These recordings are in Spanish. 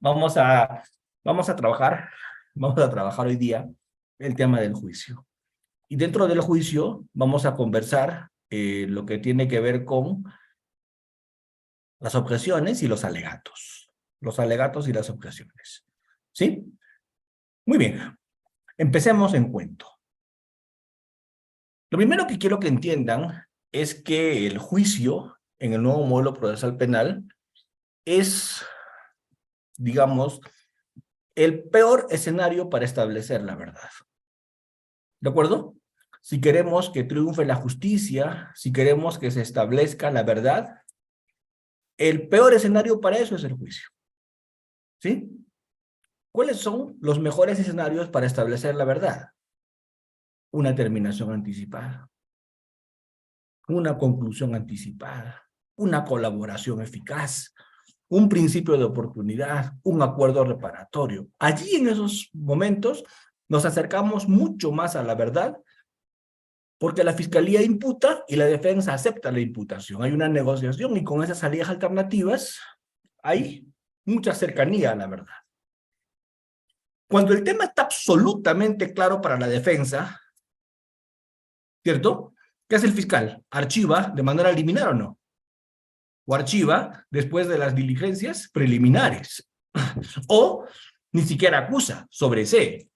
Vamos a, vamos a trabajar, vamos a trabajar hoy día el tema del juicio. Y dentro del juicio vamos a conversar lo que tiene que ver con las objeciones y los alegatos. Los alegatos y las objeciones. ¿Sí? Muy bien. Empecemos en cuento. Lo primero que quiero que entiendan es que el juicio en el nuevo modelo procesal penal es, digamos, el peor escenario para establecer la verdad. ¿De acuerdo? Si queremos que triunfe la justicia, si queremos que se establezca la verdad, el peor escenario para eso es el juicio. ¿Sí? ¿Cuáles son los mejores escenarios para establecer la verdad? Una terminación anticipada, una conclusión anticipada, una colaboración eficaz, un principio de oportunidad, un acuerdo reparatorio. Allí en esos momentos nos acercamos mucho más a la verdad porque la fiscalía imputa y la defensa acepta la imputación. Hay una negociación y con esas salidas alternativas hay mucha cercanía a la verdad. Cuando el tema está absolutamente claro para la defensa, ¿cierto? ¿Qué hace el fiscal? ¿Archiva de manera liminar o no? O archiva después de las diligencias preliminares. O ni siquiera acusa, sobresee.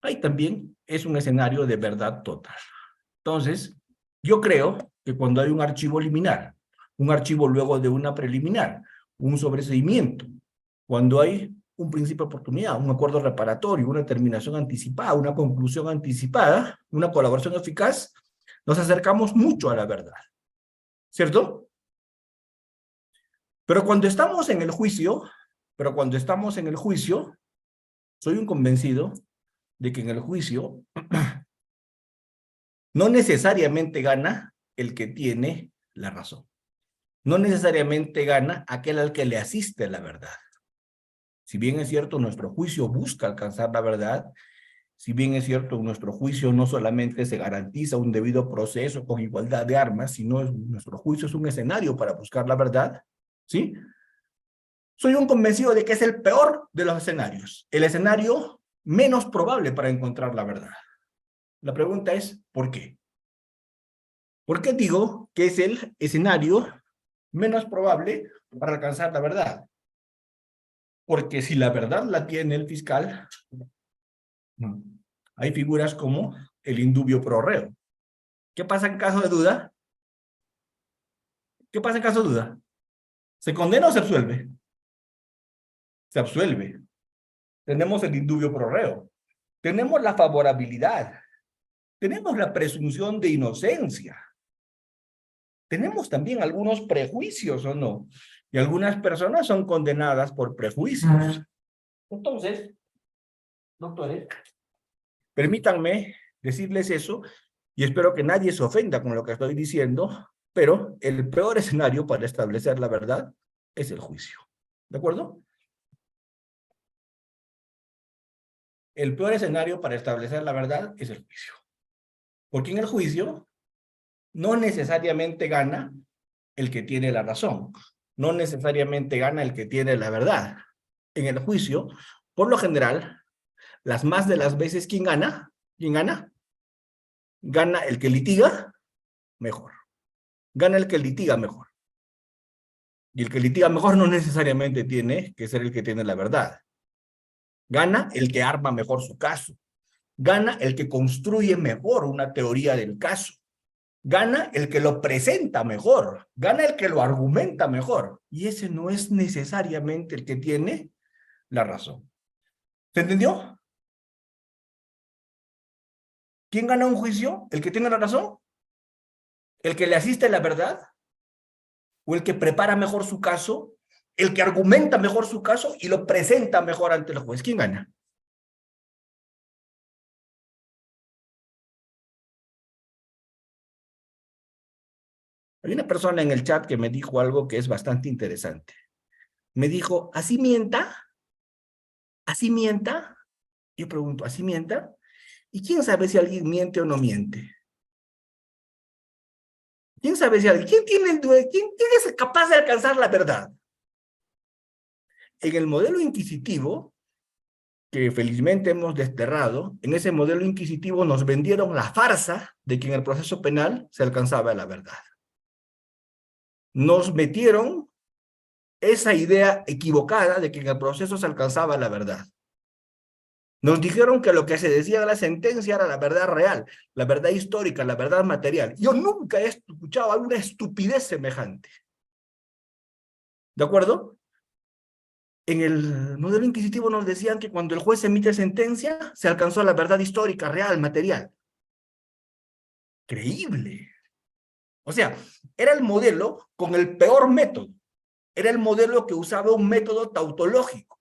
Ahí también es un escenario de verdad total. Entonces, yo creo que cuando hay un archivo liminar, un archivo luego de una preliminar, un sobreseimiento, cuando hay un principio de oportunidad, un acuerdo reparatorio, una terminación anticipada, una conclusión anticipada, una colaboración eficaz, nos acercamos mucho a la verdad, ¿cierto? Pero cuando estamos en el juicio, soy un convencido de que en el juicio no necesariamente gana el que tiene la razón. No necesariamente gana aquel al que le asiste la verdad. Si bien es cierto, nuestro juicio busca alcanzar la verdad, si bien es cierto, nuestro juicio no solamente se garantiza un debido proceso con igualdad de armas, sino nuestro juicio es un escenario para buscar la verdad, ¿sí? Soy un convencido de que es el peor de los escenarios, el escenario menos probable para encontrar la verdad. La pregunta es, ¿por qué? ¿Por qué digo que es el escenario menos probable para alcanzar la verdad? Porque si la verdad la tiene el fiscal, hay figuras como el indubio pro reo. ¿Qué pasa en caso de duda? ¿Qué pasa en caso de duda? ¿Se condena o se absuelve? Se absuelve. Tenemos el indubio pro reo. Tenemos la favorabilidad. Tenemos la presunción de inocencia. Tenemos también algunos prejuicios, ¿o no? Y algunas personas son condenadas por prejuicios. Entonces, doctores, permítanme decirles eso, y espero que nadie se ofenda con lo que estoy diciendo, pero el peor escenario para establecer la verdad es el juicio. ¿De acuerdo? El peor escenario para establecer la verdad es el juicio. Porque en el juicio no necesariamente gana el que tiene la razón. No necesariamente gana el que tiene la verdad. En el juicio, por lo general, las más de las veces, ¿quién gana? ¿Quién gana? Gana el que litiga mejor. Gana el que litiga mejor. Y el que litiga mejor no necesariamente tiene que ser el que tiene la verdad. Gana el que arma mejor su caso. Gana el que construye mejor una teoría del caso. Gana el que lo presenta mejor. Gana el que lo argumenta mejor. Y ese no es necesariamente el que tiene la razón. ¿Se entendió? ¿Quién gana un juicio? ¿El que tiene la razón? ¿El que le asiste la verdad? ¿O el que prepara mejor su caso? ¿El que argumenta mejor su caso y lo presenta mejor ante el juez? ¿Quién gana? Hay una persona en el chat que me dijo algo que es bastante interesante. Me dijo, ¿así mienta? ¿Así mienta? Yo pregunto, ¿así mienta? ¿Y quién sabe si alguien miente o no miente? ¿Quién sabe si alguien, quién es capaz de alcanzar la verdad? En el modelo inquisitivo, que felizmente hemos desterrado, en ese modelo inquisitivo nos vendieron la farsa de que en el proceso penal se alcanzaba la verdad. Nos metieron esa idea equivocada de que en el proceso se alcanzaba la verdad. Nos dijeron que lo que se decía en la sentencia era la verdad real, la verdad histórica, la verdad material. Yo nunca he escuchado alguna estupidez semejante. ¿De acuerdo? En el modelo inquisitivo nos decían que cuando el juez emite sentencia, se alcanzó la verdad histórica, real, material. Creíble. O sea, era el modelo con el peor método. Era el modelo que usaba un método tautológico,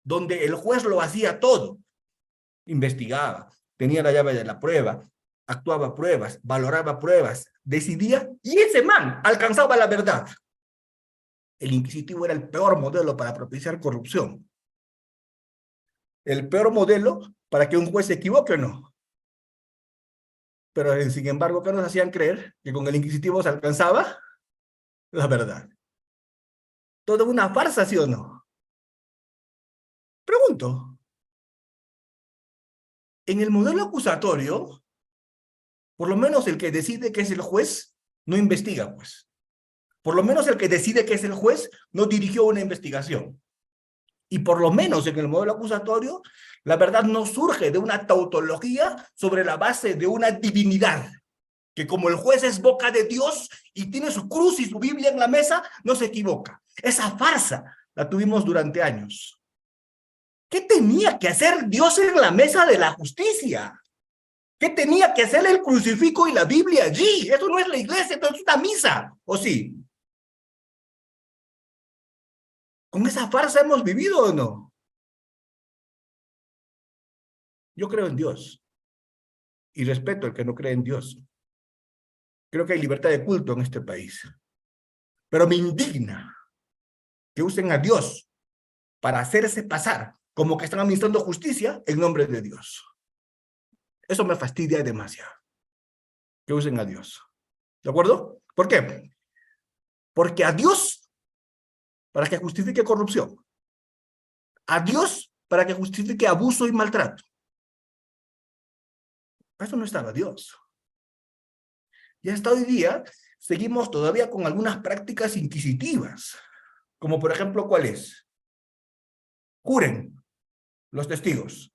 donde el juez lo hacía todo. Investigaba, tenía la llave de la prueba, actuaba pruebas, valoraba pruebas, decidía, y ese man alcanzaba la verdad. El inquisitivo era el peor modelo para propiciar corrupción. El peor modelo para que un juez se equivoque o no. Pero sin embargo, ¿qué nos hacían creer? Que con el inquisitivo se alcanzaba la verdad. ¿Toda una farsa, sí o no? Pregunto. En el modelo acusatorio, por lo menos el que decide que es el juez, no investiga, pues. Por lo menos el que decide que es el juez, no dirigió una investigación. Y por lo menos en el modelo acusatorio, la verdad no surge de una tautología sobre la base de una divinidad. Que como el juez es boca de Dios y tiene su cruz y su Biblia en la mesa, no se equivoca. Esa farsa la tuvimos durante años. ¿Qué tenía que hacer Dios en la mesa de la justicia? ¿Qué tenía que hacer el crucifijo y la Biblia allí? Eso no es la iglesia, esto es una misa. ¿O sí? ¿Con esa farsa hemos vivido o no? Yo creo en Dios y respeto al que no cree en Dios. Creo que hay libertad de culto en este país. Pero me indigna que usen a Dios para hacerse pasar como que están administrando justicia en nombre de Dios. Eso me fastidia demasiado. Que usen a Dios. ¿De acuerdo? ¿Por qué? Porque a Dios para que justifique corrupción. A Dios para que justifique abuso y maltrato. Para eso no estaba Dios. Y hasta hoy día seguimos todavía con algunas prácticas inquisitivas. Como por ejemplo, ¿cuál es? Juren los testigos.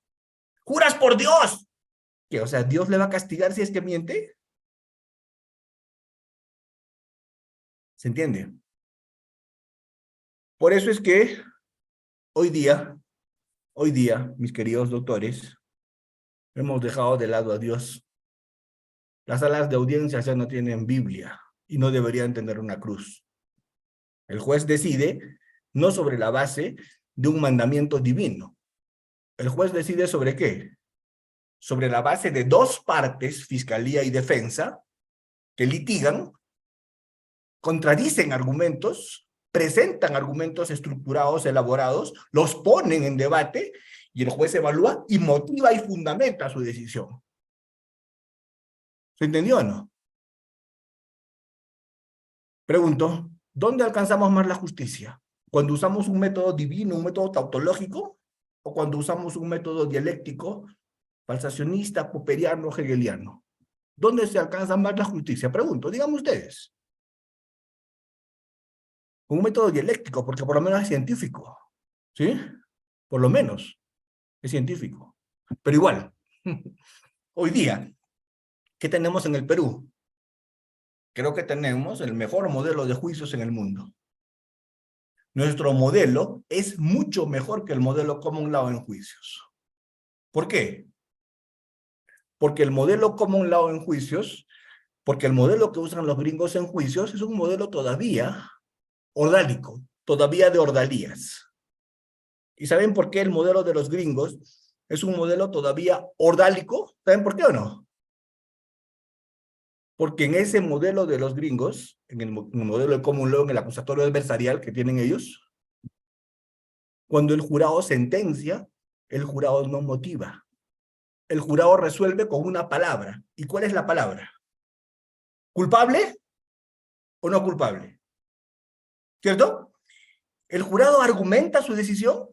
¡Juras por Dios! ¿Qué? O sea, ¿Dios le va a castigar si es que miente? ¿Se entiende? Por eso es que hoy día, mis queridos doctores, hemos dejado de lado a Dios. Las salas de audiencia ya no tienen Biblia y no deberían tener una cruz. El juez decide no sobre la base de un mandamiento divino. El juez decide sobre qué? Sobre la base de dos partes, fiscalía y defensa, que litigan, contradicen argumentos, presentan argumentos estructurados, elaborados, los ponen en debate y el juez evalúa y motiva y fundamenta su decisión. ¿Se entendió o no? Pregunto, ¿dónde alcanzamos más la justicia? ¿Cuando usamos un método divino, un método tautológico? ¿O cuando usamos un método dialéctico, falsacionista, popperiano, hegeliano? ¿Dónde se alcanza más la justicia? Pregunto, díganme ustedes. Un método dialéctico, porque por lo menos es científico. ¿Sí? Por lo menos es científico. Pero igual, hoy día, ¿qué tenemos en el Perú? Creo que tenemos el mejor modelo de juicios en el mundo. Nuestro modelo es mucho mejor que el modelo common law en juicios. ¿Por qué? Porque el modelo common law en juicios, porque el modelo que usan los gringos en juicios es un modelo todavía ordálico, todavía de ordalías. ¿Y saben por qué el modelo de los gringos es un modelo todavía ordálico? ¿Saben por qué o no? Porque en ese modelo de los gringos, en el modelo de common law, en el acusatorio adversarial que tienen ellos, cuando el jurado sentencia, el jurado no motiva. El jurado resuelve con una palabra. ¿Y cuál es la palabra? ¿Culpable o no culpable? ¿Cierto? ¿El jurado argumenta su decisión?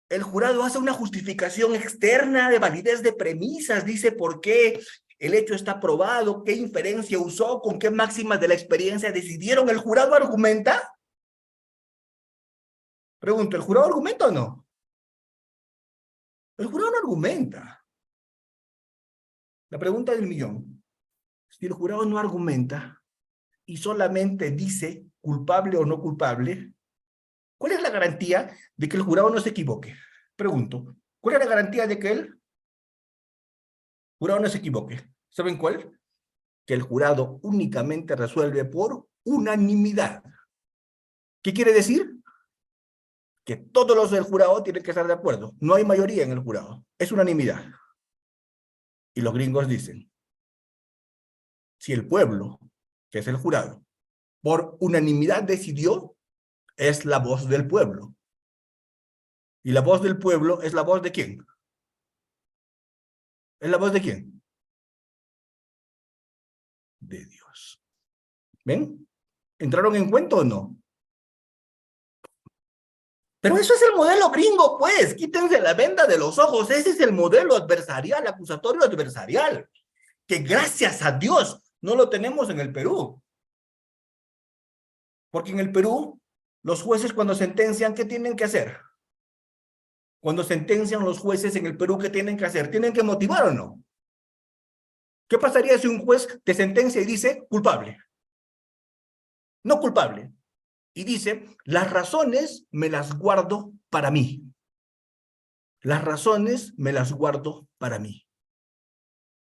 El jurado hace una justificación externa de validez de premisas, dice por qué el hecho está probado, qué inferencia usó, con qué máximas de la experiencia decidieron. ¿El jurado argumenta? Pregunto, ¿el jurado argumenta o no? El jurado no argumenta. La pregunta del millón. Si el jurado no argumenta y solamente dice culpable o no culpable, ¿cuál es la garantía de que el jurado no se equivoque? Pregunto, ¿cuál es la garantía de que el jurado no se equivoque? ¿Saben cuál? Que el jurado únicamente resuelve por unanimidad. ¿Qué quiere decir? Que todos los del jurado tienen que estar de acuerdo. No hay mayoría en el jurado, es unanimidad. Y los gringos dicen, si el pueblo, que es el jurado, por unanimidad decidió, es la voz del pueblo. ¿Y la voz del pueblo es la voz de quién? ¿Es la voz de quién? De Dios. ¿Ven? ¿Entraron en cuenta o no? Pero eso es el modelo gringo, pues. Quítense la venda de los ojos. Ese es el modelo adversarial, acusatorio adversarial. Que gracias a Dios no lo tenemos en el Perú. Porque en el Perú, los jueces cuando sentencian, ¿qué tienen que hacer? Cuando sentencian los jueces en el Perú, ¿qué tienen que hacer? ¿Tienen que motivar o no? ¿Qué pasaría si un juez te sentencia y dice culpable? No culpable. Y dice, las razones me las guardo para mí. Las razones me las guardo para mí.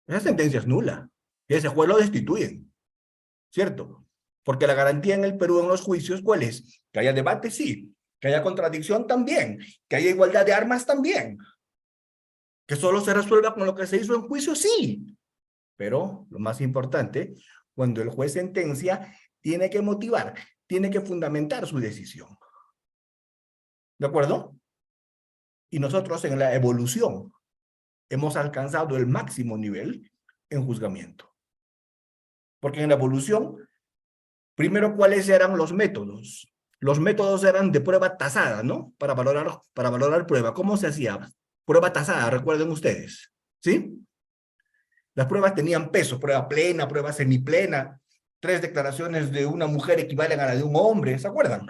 Esa sentencia es nula. Y ese juez lo destituyen. ¿Cierto? Porque la garantía en el Perú en los juicios, ¿cuál es? Que haya debate, sí. Que haya contradicción también. Que haya igualdad de armas también. Que solo se resuelva con lo que se hizo en juicio, sí. Pero lo más importante, cuando el juez sentencia, tiene que motivar, tiene que fundamentar su decisión. ¿De acuerdo? Y nosotros en la evolución hemos alcanzado el máximo nivel en juzgamiento. Porque en la evolución, primero, ¿cuáles eran los métodos? Los métodos eran de prueba tasada, ¿no? Para valorar prueba. ¿Cómo se hacía? Prueba tasada, recuerden ustedes. ¿Sí? Las pruebas tenían peso, prueba plena, prueba semiplena. 3 declaraciones de una mujer equivalen a la de un hombre, ¿se acuerdan?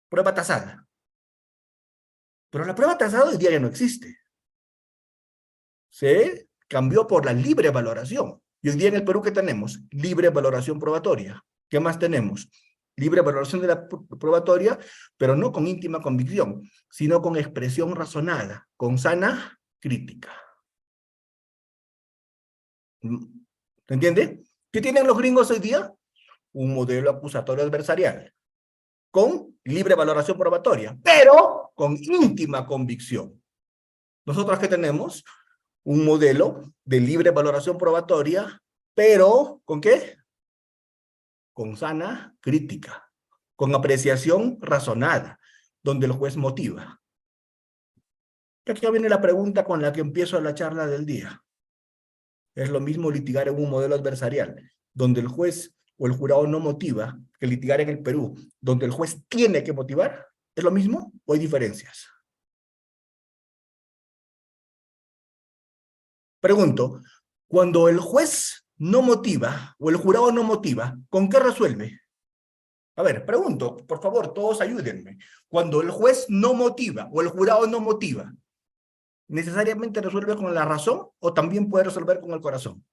Prueba tasada. Pero la prueba tasada hoy día ya no existe. Se cambió por la libre valoración. Y hoy día en el Perú, ¿qué tenemos? Libre valoración probatoria. ¿Qué más tenemos? Libre valoración de la probatoria, pero no con íntima convicción, sino con expresión razonada, con sana crítica. ¿Se entiende? ¿Qué tienen los gringos hoy día? Un modelo acusatorio adversarial, con libre valoración probatoria, pero con íntima convicción. ¿Nosotros qué tenemos? Un modelo de libre valoración probatoria, pero ¿con qué? Con sana crítica, con apreciación razonada, donde el juez motiva. Y aquí viene la pregunta con la que empiezo la charla del día. Es lo mismo litigar en un modelo adversarial, donde el juez o el jurado no motiva, que litigar en el Perú, donde el juez tiene que motivar. ¿Es lo mismo o hay diferencias? Pregunto, cuando el juez no motiva o el jurado no motiva, ¿con qué resuelve? A ver, pregunto, por favor, todos ayúdenme. Cuando el juez no motiva o el jurado no motiva, ¿necesariamente resuelve con la razón o también puede resolver con el corazón?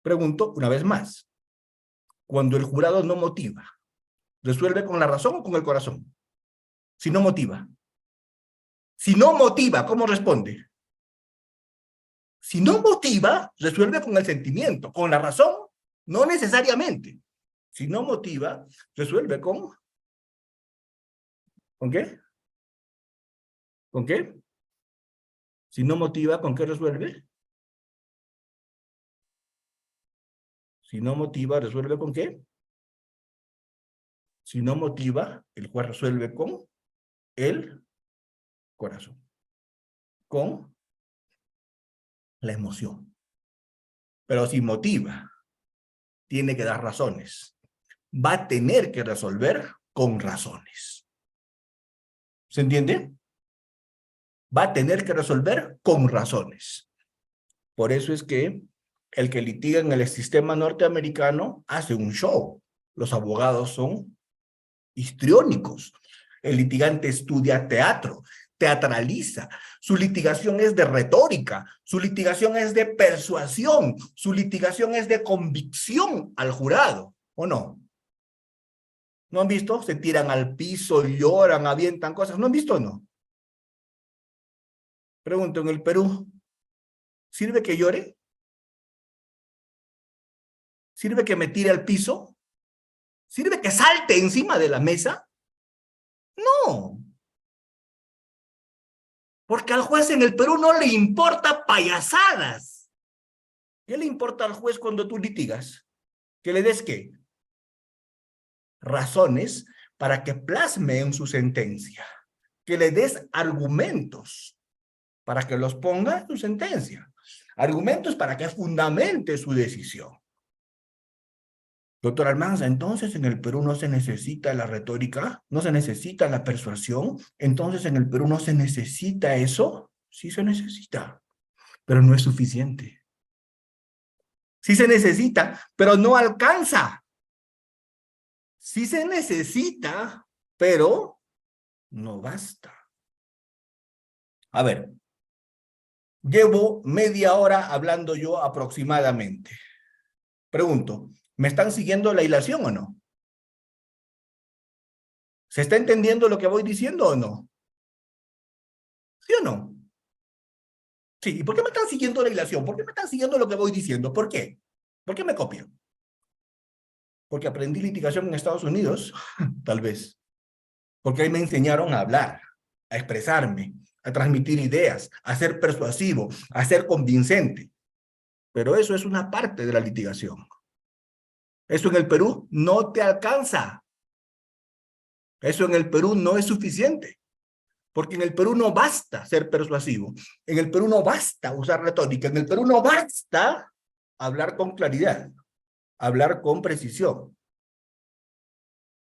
Pregunto una vez más. Cuando el jurado no motiva, ¿resuelve con la razón o con el corazón? Si no motiva. Si no motiva, ¿cómo responde? Si no motiva, resuelve con el sentimiento. Con la razón, no necesariamente. Si no motiva, resuelve ¿con qué? ¿Con qué? Si no motiva, ¿con qué resuelve? Si no motiva, ¿resuelve con qué? Si no motiva, el juez resuelve con el corazón, con la emoción. Pero si motiva, tiene que dar razones. Va a tener que resolver con razones. ¿Se entiende? Va a tener que resolver con razones. Por eso es que el que litiga en el sistema norteamericano hace un show. Los abogados son histriónicos. El litigante estudia teatro, teatraliza. Su litigación es de retórica, su litigación es de persuasión, su litigación es de convicción al jurado, ¿o no? ¿No han visto? Se tiran al piso, lloran, avientan cosas. ¿No han visto o no? Pregunto, ¿en el Perú sirve que llore? ¿Sirve que me tire al piso? ¿Sirve que salte encima de la mesa? No. Porque al juez en el Perú no le importa payasadas. ¿Qué le importa al juez cuando tú litigas? ¿Que le des qué? Razones para que plasme en su sentencia. Que le des argumentos para que los ponga en su sentencia. Argumentos para que fundamente su decisión. Doctor Almanza, entonces en el Perú no se necesita la retórica, no se necesita la persuasión, entonces en el Perú no se necesita eso. Sí se necesita, pero no es suficiente. Sí se necesita, pero no alcanza. Sí se necesita, pero no basta. A ver, llevo media hora hablando yo aproximadamente. Pregunto, ¿me están siguiendo la hilación o no? ¿Se está entendiendo lo que voy diciendo o no? ¿Sí o no? Sí, ¿y por qué me están siguiendo la hilación? ¿Por qué me están siguiendo lo que voy diciendo? ¿Por qué? ¿Por qué me copian? Porque aprendí litigación en Estados Unidos, tal vez. Porque ahí me enseñaron a hablar, a expresarme, a transmitir ideas, a ser persuasivo, a ser convincente. Pero eso es una parte de la litigación. Eso en el Perú no te alcanza. Eso en el Perú no es suficiente. Porque en el Perú no basta ser persuasivo. En el Perú no basta usar retórica. En el Perú no basta hablar con claridad, hablar con precisión.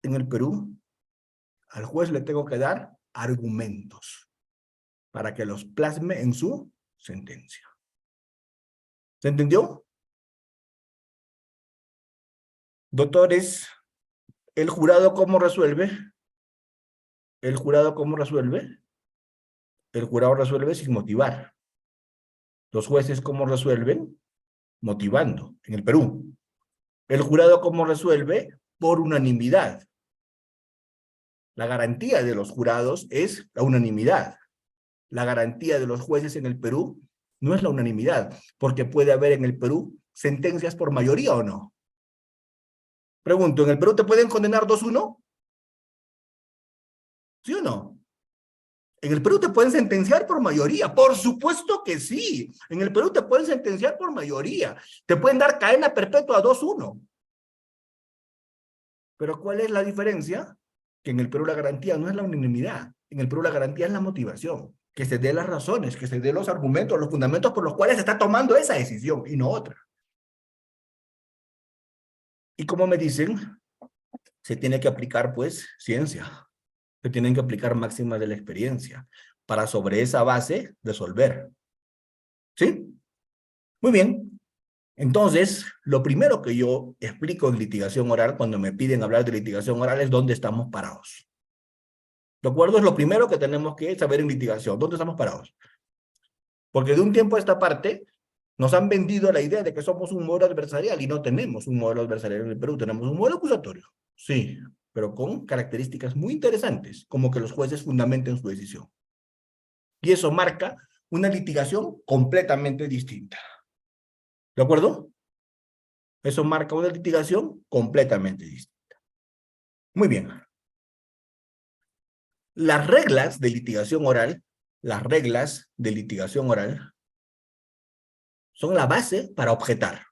En el Perú, al juez le tengo que dar argumentos para que los plasme en su sentencia. ¿Se entendió? Doctores, ¿el jurado cómo resuelve? ¿El jurado cómo resuelve? El jurado resuelve sin motivar. Los jueces cómo resuelven? Motivando, en el Perú. El jurado cómo resuelve? Por unanimidad. La garantía de los jurados es la unanimidad. La garantía de los jueces en el Perú no es la unanimidad, porque puede haber en el Perú sentencias por mayoría o no. Pregunto, ¿en el Perú te pueden condenar 2-1? ¿Sí o no? En el Perú te pueden sentenciar por mayoría. Por supuesto que sí. En el Perú te pueden sentenciar por mayoría. Te pueden dar cadena perpetua 2-1. Pero ¿cuál es la diferencia? Que en el Perú la garantía no es la unanimidad. En el Perú la garantía es la motivación. Que se dé las razones, que se dé los argumentos, los fundamentos por los cuales se está tomando esa decisión y no otra. Y como me dicen, se tiene que aplicar pues ciencia. Se tienen que aplicar máximas de la experiencia para sobre esa base resolver. ¿Sí? Muy bien. Entonces, lo primero que yo explico en litigación oral, cuando me piden hablar de litigación oral, es dónde estamos parados. ¿De acuerdo? Es lo primero que tenemos que saber en litigación. ¿Dónde estamos parados? Porque de un tiempo a esta parte, nos han vendido la idea de que somos un modelo adversarial y no tenemos un modelo adversarial en el Perú. Tenemos un modelo acusatorio. Sí, pero con características muy interesantes, como que los jueces fundamenten su decisión. Y eso marca una litigación completamente distinta. ¿De acuerdo? Eso marca una litigación completamente distinta. Muy bien. Las reglas de litigación oral, las reglas de litigación oral son la base para objetar.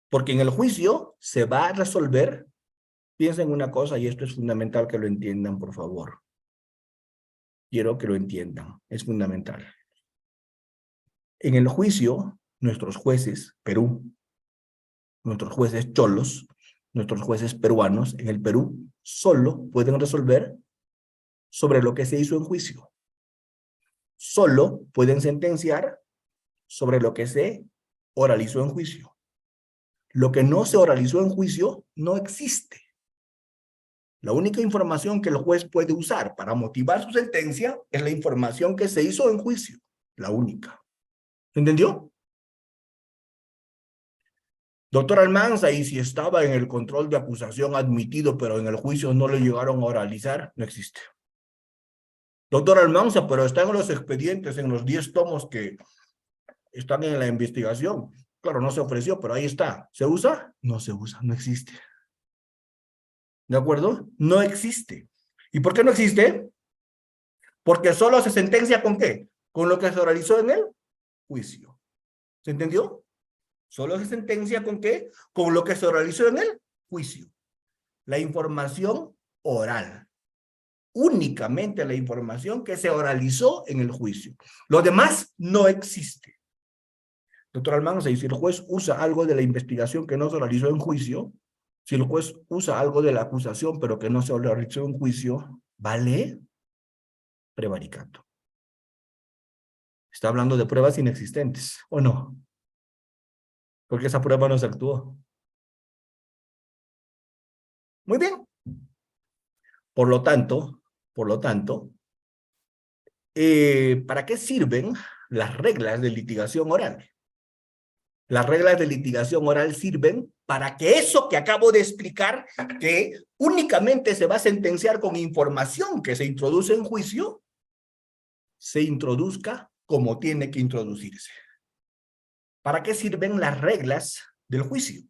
Porque en el juicio se va a resolver, piensen una cosa y esto es fundamental que lo entiendan, por favor. Quiero que lo entiendan, es fundamental. En el juicio, nuestros jueces, Perú, nuestros jueces cholos, nuestros jueces peruanos en el Perú, solo pueden resolver sobre lo que se hizo en juicio. Solo pueden sentenciar sobre lo que se oralizó en juicio. Lo que no se oralizó en juicio no existe. La única información que el juez puede usar para motivar su sentencia es la información que se hizo en juicio. La única. ¿Entendió? Doctor Almanza, y si estaba en el control de acusación admitido, pero en el juicio no le llegaron a oralizar, no existe. Doctor Almanza, pero está en los expedientes, en los 10 tomos que están en la investigación. Claro, no se ofreció, pero ahí está. ¿Se usa? No se usa, no existe. ¿De acuerdo? No existe. ¿Y por qué no existe? Porque solo se sentencia ¿con qué? Con lo que se realizó en el juicio. ¿Se entendió? Solo se sentencia ¿con qué? Con lo que se realizó en el juicio. La información oral. Únicamente la información que se oralizó en el juicio. Lo demás no existe. Doctor Almanza, y si el juez usa algo de la investigación que no se realizó en juicio, si el juez usa algo de la acusación pero que no se realizó en juicio, ¿vale? Prevaricato. Está hablando de pruebas inexistentes, ¿o no? Porque esa prueba no se actuó. Muy bien. Por lo tanto, ¿para qué sirven las reglas de litigación oral? Las reglas de litigación oral sirven para que eso que acabo de explicar, que únicamente se va a sentenciar con información que se introduce en juicio, se introduzca como tiene que introducirse. ¿Para qué sirven las reglas del juicio?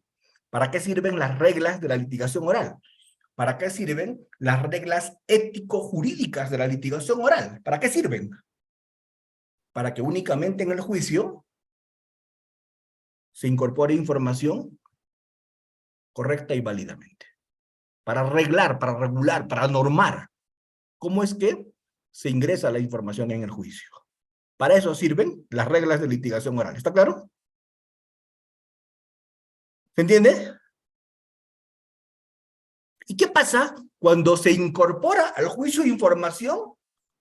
¿Para qué sirven las reglas de la litigación oral? ¿Para qué sirven las reglas ético-jurídicas de la litigación oral? ¿Para qué sirven? Para que únicamente en el juicio se incorpore información correcta y válidamente. Para arreglar, para regular, para normar cómo es que se ingresa la información en el juicio. Para eso sirven las reglas de litigación oral. ¿Está claro? ¿Se entiende? ¿Y qué pasa cuando se incorpora al juicio información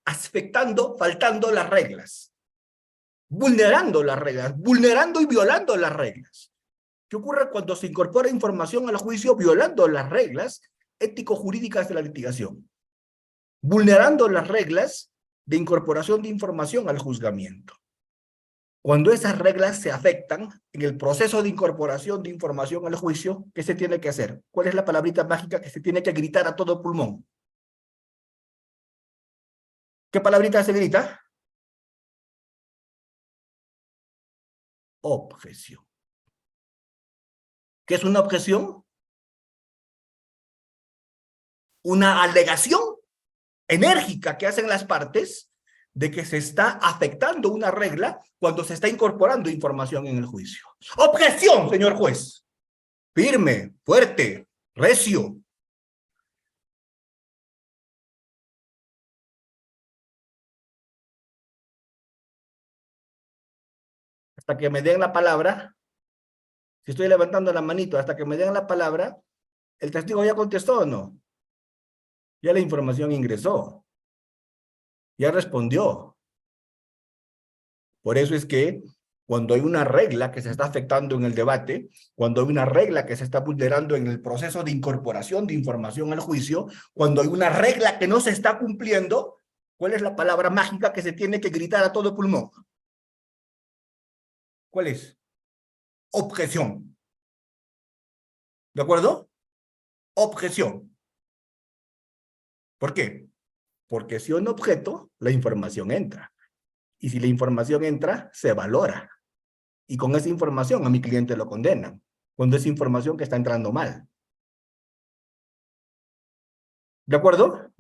afectando, faltando las reglas? Vulnerando las reglas, vulnerando y violando las reglas. ¿Qué ocurre cuando se incorpora información al juicio violando las reglas ético-jurídicas de la litigación? Vulnerando las reglas de incorporación de información al juzgamiento. Cuando esas reglas se afectan en el proceso de incorporación de información al juicio, ¿qué se tiene que hacer? ¿Cuál es la palabrita mágica que se tiene que gritar a todo pulmón? ¿Qué palabrita se grita? Objeción. ¿Qué es una objeción? Una alegación enérgica que hacen las partes de que se está afectando una regla cuando se está incorporando información en el juicio. Objeción, señor juez. Firme, fuerte, recio. Hasta que me den la palabra, si estoy levantando la manito, hasta que me den la palabra, ¿el testigo ya contestó o no? Ya la información ingresó. Ya respondió. Por eso es que cuando hay una regla que se está afectando en el debate, cuando hay una regla que se está vulnerando en el proceso de incorporación de información al juicio, cuando hay una regla que no se está cumpliendo, ¿cuál es la palabra mágica que se tiene que gritar a todo pulmón? ¿Cuál es? Objeción. ¿De acuerdo? Objeción. ¿Por qué? Porque si un objeto, la información entra. Y si la información entra, se valora. Y con esa información a mi cliente lo condenan, cuando es información que está entrando mal. ¿De acuerdo?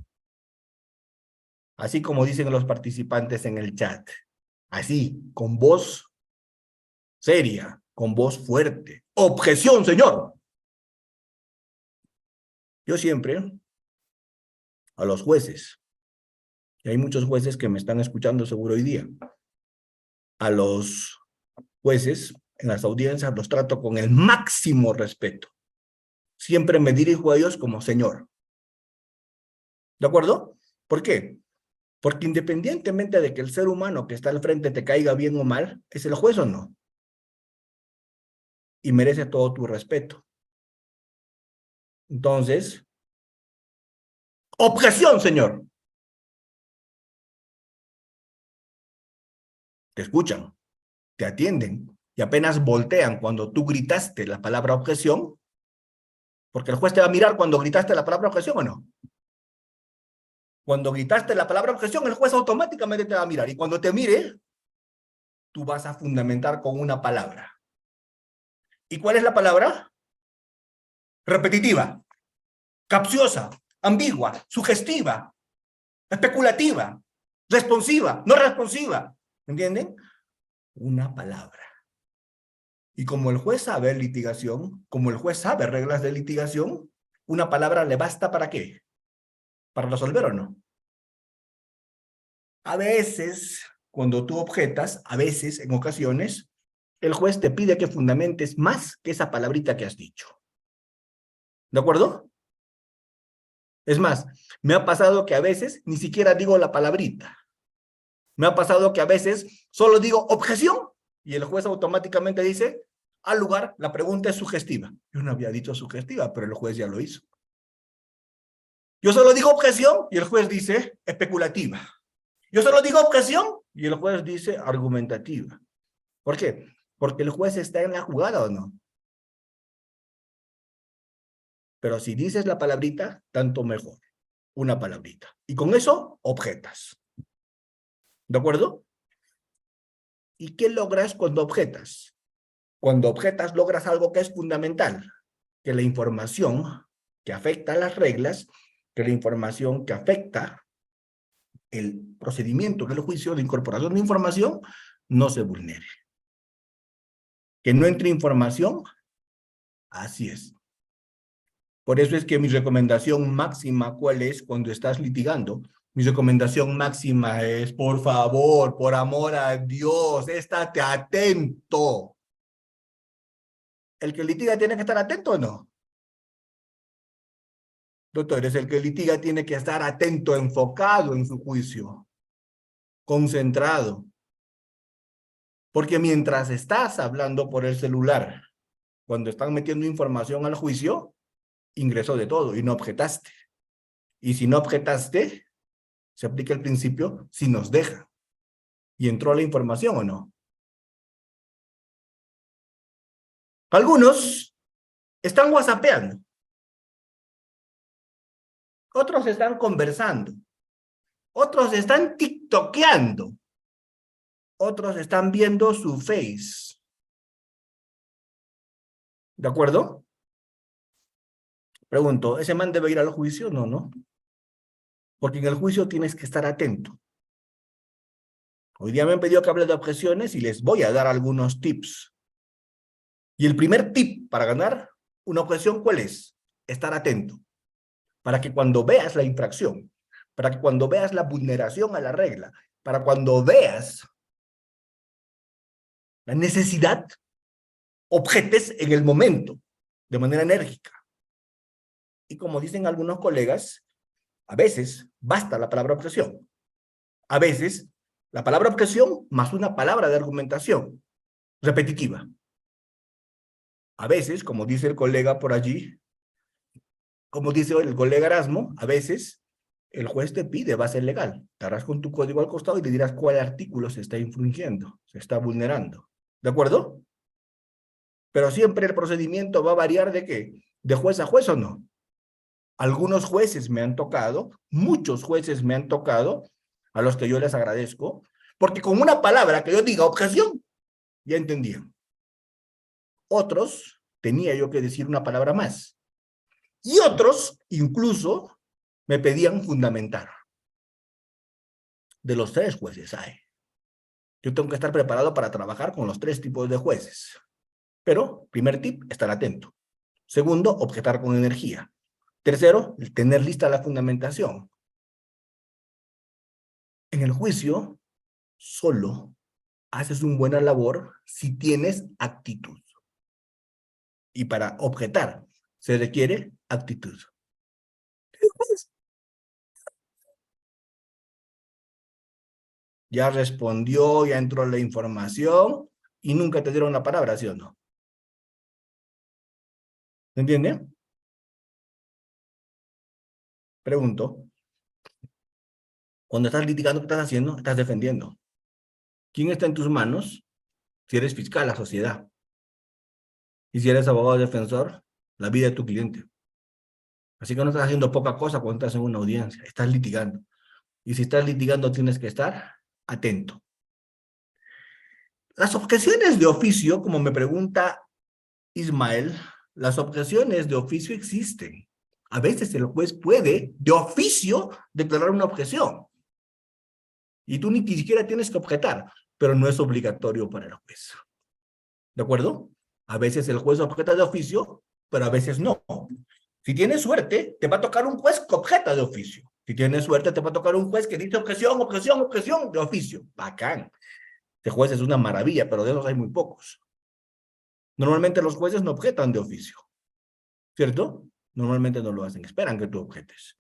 Así como dicen los participantes en el chat. Así, con voz seria, con voz fuerte. ¡Objeción, señor! Yo siempre, a los jueces, y hay muchos jueces que me están escuchando seguro hoy día, a los jueces en las audiencias los trato con el máximo respeto. Siempre me dirijo a ellos como señor. ¿De acuerdo? ¿Por qué? Porque independientemente de que el ser humano que está al frente te caiga bien o mal, ¿es el juez o no? Y merece todo tu respeto. Entonces, objeción, señor. Te escuchan, te atienden y apenas voltean cuando tú gritaste la palabra objeción, porque el juez te va a mirar cuando gritaste la palabra objeción o no. Cuando gritaste la palabra objeción, el juez automáticamente te va a mirar y cuando te mire, tú vas a fundamentar con una palabra. ¿Y cuál es la palabra? Repetitiva, capciosa, ambigua, sugestiva, especulativa, responsiva, no responsiva. ¿Entienden? Una palabra. Y como el juez sabe litigación, como el juez sabe reglas de litigación, una palabra le basta ¿para qué? ¿Para resolver o no? A veces, cuando tú objetas, a veces, en ocasiones, el juez te pide que fundamentes más que esa palabrita que has dicho. ¿De acuerdo? Es más, me ha pasado que a veces ni siquiera digo la palabrita. Me ha pasado que a veces solo digo objeción y el juez automáticamente dice, al lugar, la pregunta es sugestiva. Yo no había dicho sugestiva, pero el juez ya lo hizo. Yo solo digo objeción y el juez dice especulativa. Yo solo digo objeción y el juez dice argumentativa. ¿Por qué? Porque el juez está en la jugada o no. Pero si dices la palabrita, tanto mejor. Una palabrita. Y con eso, objetas. ¿De acuerdo? ¿Y qué logras cuando objetas? Cuando objetas, logras algo que es fundamental. Que la información que afecta a las reglas, que la información que afecta el procedimiento, que es el juicio de incorporación de información, no se vulnere. Que no entre información, así es. Por eso es que mi recomendación máxima, ¿cuál es cuando estás litigando? Mi recomendación máxima es, por favor, por amor a Dios, estate atento. ¿El que litiga tiene que estar atento o no? Doctores, el que litiga tiene que estar atento, enfocado en su juicio, concentrado. Porque mientras estás hablando por el celular, cuando están metiendo información al juicio, ingresó de todo y no objetaste. Y si no objetaste, se aplica el principio si nos deja. ¿Y entró la información o no? Algunos están whatsappeando. Otros están conversando. Otros están tiktokeando. Otros están viendo su face. ¿De acuerdo? Pregunto, ¿ese man debe ir al juicio? No, no. Porque en el juicio tienes que estar atento. Hoy día me han pedido que hable de objeciones y les voy a dar algunos tips. Y el primer tip para ganar una objeción, ¿cuál es? Estar atento. Para que cuando veas la infracción, para que cuando veas la vulneración a la regla, para cuando veas la necesidad, objetes en el momento, de manera enérgica. Y como dicen algunos colegas, a veces basta la palabra objeción. A veces la palabra objeción más una palabra de argumentación repetitiva. A veces, como dice el colega por allí, como dice el colega Erasmo, a veces el juez te pide base legal. Te harás con tu código al costado y le dirás cuál artículo se está infringiendo, se está vulnerando. ¿De acuerdo? Pero siempre el procedimiento va a variar ¿de qué? ¿De juez a juez o no? Algunos jueces me han tocado, muchos jueces me han tocado, a los que yo les agradezco, porque con una palabra que yo diga objeción, ya entendían. Otros, tenía yo que decir una palabra más. Y otros, incluso, me pedían fundamentar. De los tres jueces hay. Yo tengo que estar preparado para trabajar con los tres tipos de jueces. Pero, primer tip, estar atento. Segundo, objetar con energía. Tercero, tener lista la fundamentación. En el juicio, solo haces una buena labor si tienes actitud. Y para objetar se requiere actitud. Ya respondió, ya entró la información y nunca te dieron la palabra, ¿sí o no? ¿Me entiende? Pregunto. Cuando estás litigando, ¿qué estás haciendo? Estás defendiendo. ¿Quién está en tus manos? Si eres fiscal, la sociedad. Y si eres abogado defensor, la vida de tu cliente. Así que no estás haciendo poca cosa cuando estás en una audiencia. Estás litigando. Y si estás litigando, tienes que estar atento. Las objeciones de oficio, como me pregunta Ismael, las objeciones de oficio existen. A veces el juez puede, de oficio, declarar una objeción. Y tú ni siquiera tienes que objetar, pero no es obligatorio para el juez. ¿De acuerdo? A veces el juez objeta de oficio, pero a veces no. Si tienes suerte, te va a tocar un juez que objeta de oficio. Si tienes suerte, te va a tocar un juez que dice objeción, objeción, objeción de oficio. Bacán. Este juez es una maravilla, pero de esos hay muy pocos. Normalmente los jueces no objetan de oficio, ¿cierto? Normalmente no lo hacen, esperan que tú objetes.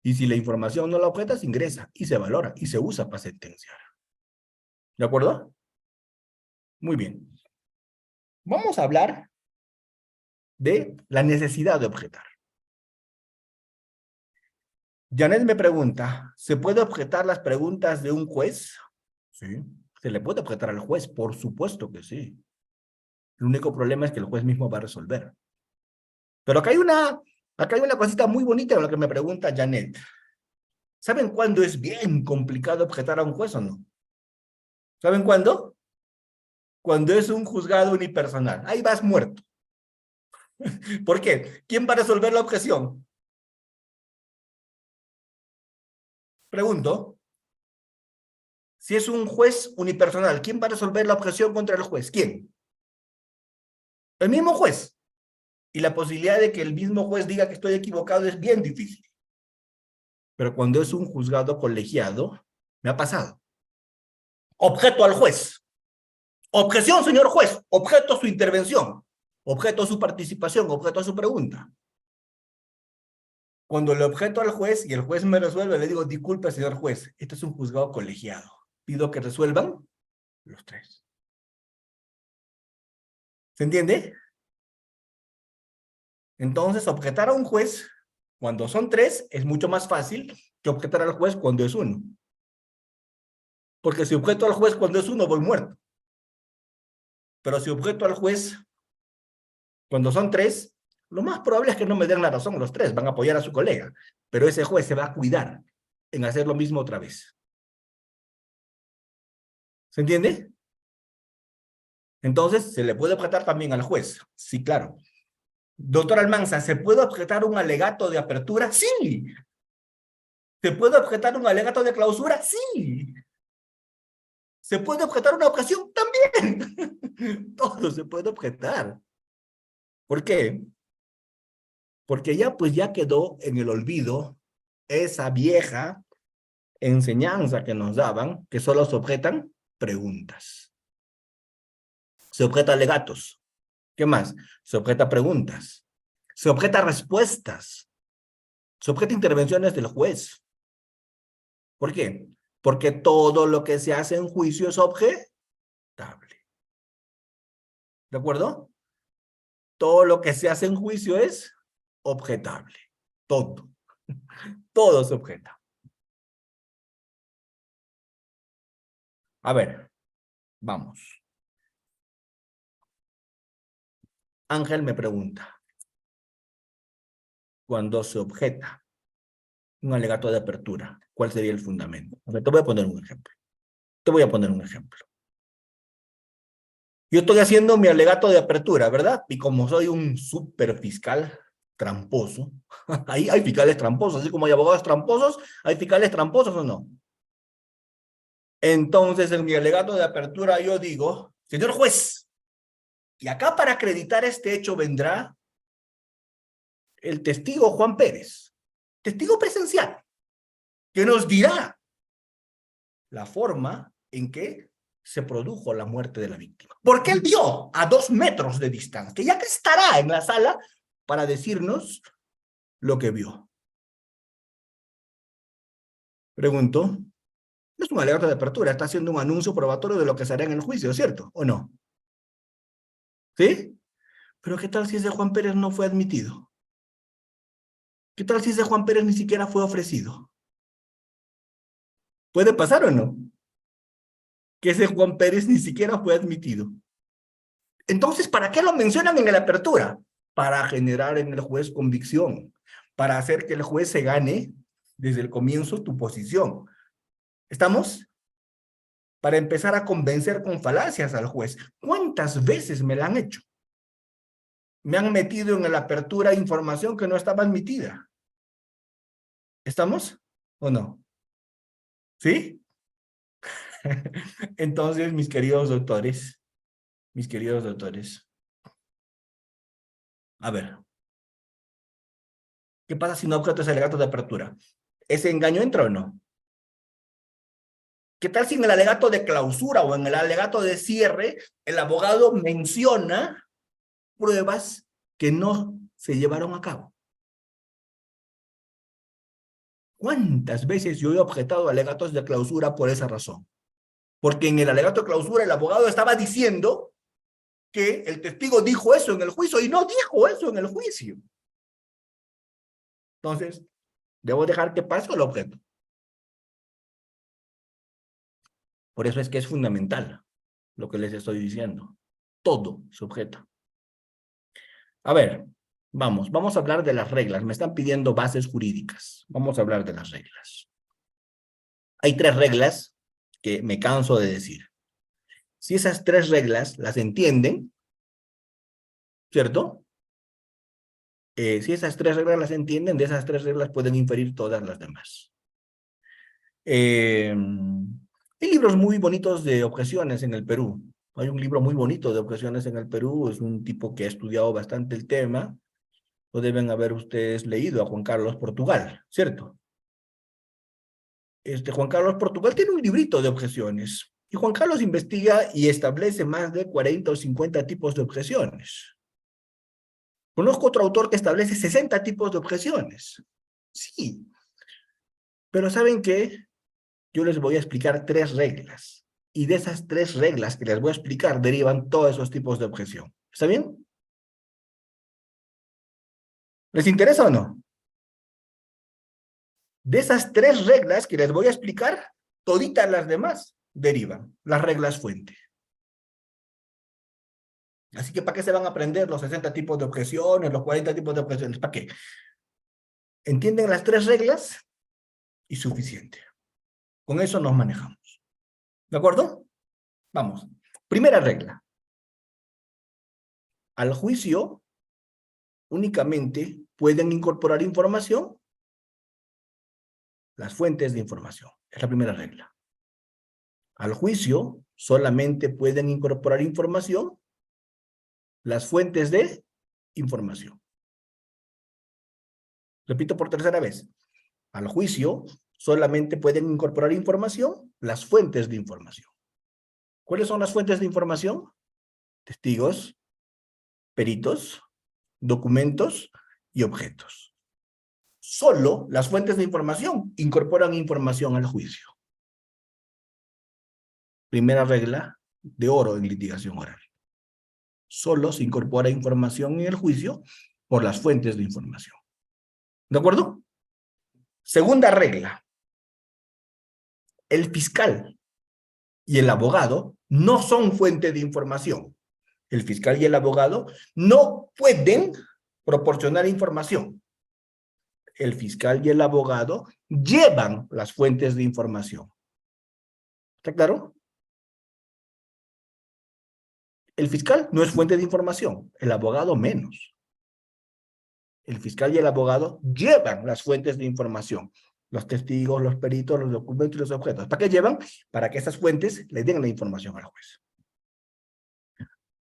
Y si la información no la objetas, ingresa y se valora y se usa para sentenciar. ¿De acuerdo? Muy bien. Vamos a hablar de la necesidad de objetar. Janet me pregunta, ¿se puede objetar las preguntas de un juez? Sí. ¿Se le puede objetar al juez? Por supuesto que sí. El único problema es que el juez mismo va a resolver. Pero acá hay una cosita muy bonita en lo que me pregunta Janet. ¿Saben cuándo es bien complicado objetar a un juez o no? ¿Saben cuándo? Cuando es un juzgado unipersonal. Ahí vas muerto. ¿Por qué? ¿Quién va a resolver la objeción? Pregunto. Si es un juez unipersonal, ¿quién va a resolver la objeción contra el juez? ¿Quién? El mismo juez. Y la posibilidad de que el mismo juez diga que estoy equivocado es bien difícil. Pero cuando es un juzgado colegiado, me ha pasado. Objeto al juez. Objeción, señor juez. Objeto su intervención. Objeto su participación. Objeto su pregunta. Cuando le objeto al juez y el juez me resuelve, le digo, disculpe, señor juez, este es un juzgado colegiado. Pido que resuelvan los tres. ¿Se entiende? Entonces, objetar a un juez cuando son tres es mucho más fácil que objetar al juez cuando es uno. Porque si objeto al juez cuando es uno, voy muerto. Pero si objeto al juez cuando son tres, lo más probable es que no me den la razón los tres, van a apoyar a su colega. Pero ese juez se va a cuidar en hacer lo mismo otra vez. ¿Se entiende? Entonces, ¿se le puede objetar también al juez? Sí, claro. Doctor Almanza, ¿se puede objetar un alegato de apertura? Sí. ¿Se puede objetar un alegato de clausura? Sí. ¿Se puede objetar una objeción? También. Todo se puede objetar. ¿Por qué? Porque ya pues ya quedó en el olvido esa vieja enseñanza que nos daban, que solo se objetan preguntas. Se objeta alegatos. ¿Qué más? Se objeta preguntas. Se objeta respuestas. Se objeta intervenciones del juez. ¿Por qué? Porque todo lo que se hace en juicio es objetable. ¿De acuerdo? Todo lo que se hace en juicio es objetable. Todo. Todo se objeta. A ver, vamos. Ángel me pregunta, cuando se objeta un alegato de apertura, ¿cuál sería el fundamento? A ver, te voy a poner un ejemplo. Te voy a poner un ejemplo. Yo estoy haciendo mi alegato de apertura, ¿verdad? Y como soy un súper fiscal tramposo, ahí hay fiscales tramposos, así como hay abogados tramposos, ¿hay fiscales tramposos o no? Entonces, en mi alegato de apertura yo digo, señor juez, y acá para acreditar este hecho vendrá el testigo Juan Pérez, testigo presencial, que nos dirá la forma en que se produjo la muerte de la víctima. Porque él vio a 2 metros de distancia, ya que estará en la sala para decirnos lo que vio. Pregunto, es un alegato de apertura, está haciendo un anuncio probatorio de lo que se hará en el juicio, ¿cierto? ¿O no? ¿Sí? Pero ¿qué tal si ese Juan Pérez no fue admitido? ¿Qué tal si ese Juan Pérez ni siquiera fue ofrecido? ¿Puede pasar o no? Que ese Juan Pérez ni siquiera fue admitido. Entonces, ¿para qué lo mencionan en la apertura? Para generar en el juez convicción, para hacer que el juez se gane desde el comienzo tu posición. ¿Estamos? Para empezar a convencer con falacias al juez. ¿Cuántas veces me la han hecho? Me han metido en la apertura información que no estaba admitida. ¿Estamos? ¿O no? ¿Sí? Entonces, mis queridos doctores, a ver, ¿qué pasa si no objeto ese alegato de apertura? ¿Ese engaño entra o no? ¿Qué tal si en el alegato de clausura o en el alegato de cierre el abogado menciona pruebas que no se llevaron a cabo? ¿Cuántas veces yo he objetado alegatos de clausura por esa razón? Porque en el alegato de clausura el abogado estaba diciendo que el testigo dijo eso en el juicio y no dijo eso en el juicio. Entonces, ¿debo dejar que pase el objeto? Por eso es que es fundamental lo que les estoy diciendo. Todo se objeta. A ver, vamos a hablar de las reglas. Me están pidiendo bases jurídicas. Vamos a hablar de las reglas. Hay 3 reglas que me canso de decir. Si esas 3 reglas las entienden, ¿cierto? Si esas 3 reglas las entienden, de esas 3 reglas pueden inferir todas las demás. Hay libros muy bonitos de objeciones en el Perú. Hay un libro muy bonito de objeciones en el Perú. Es un tipo que ha estudiado bastante el tema. Lo deben haber ustedes leído a Juan Carlos Portugal, ¿cierto? Juan Carlos Portugal tiene un librito de objeciones. Y Juan Carlos investiga y establece más de 40 o 50 tipos de objeciones. Conozco otro autor que establece 60 tipos de objeciones. Sí. Pero ¿saben qué? Yo les voy a explicar 3 reglas. Y de esas 3 reglas que les voy a explicar derivan todos esos tipos de objeción. ¿Está bien? ¿Les interesa o no? De esas 3 reglas que les voy a explicar, toditas las demás derivan. Las reglas fuente. Así que ¿para qué se van a aprender los 60 tipos de objeciones, los 40 tipos de objeciones? ¿Para qué? Entienden las 3 reglas y suficiente. Con eso nos manejamos. ¿De acuerdo? Vamos. Primera regla. Al juicio únicamente pueden incorporar información las fuentes de información. Es la primera regla. Al juicio solamente pueden incorporar información las fuentes de información. Repito por tercera vez. Al juicio solamente pueden incorporar información las fuentes de información. ¿Cuáles son las fuentes de información? Testigos, peritos, documentos y objetos. Solo las fuentes de información incorporan información al juicio. Primera regla de oro en litigación oral. Solo se incorpora información en el juicio por las fuentes de información. ¿De acuerdo? Segunda regla. El fiscal y el abogado no son fuente de información. El fiscal y el abogado no pueden proporcionar información. El fiscal y el abogado llevan las fuentes de información. ¿Está claro? El fiscal no es fuente de información, el abogado menos. El fiscal y el abogado llevan las fuentes de información, los testigos, los peritos, los documentos y los objetos. ¿Para qué llevan? Para que esas fuentes le den la información al juez.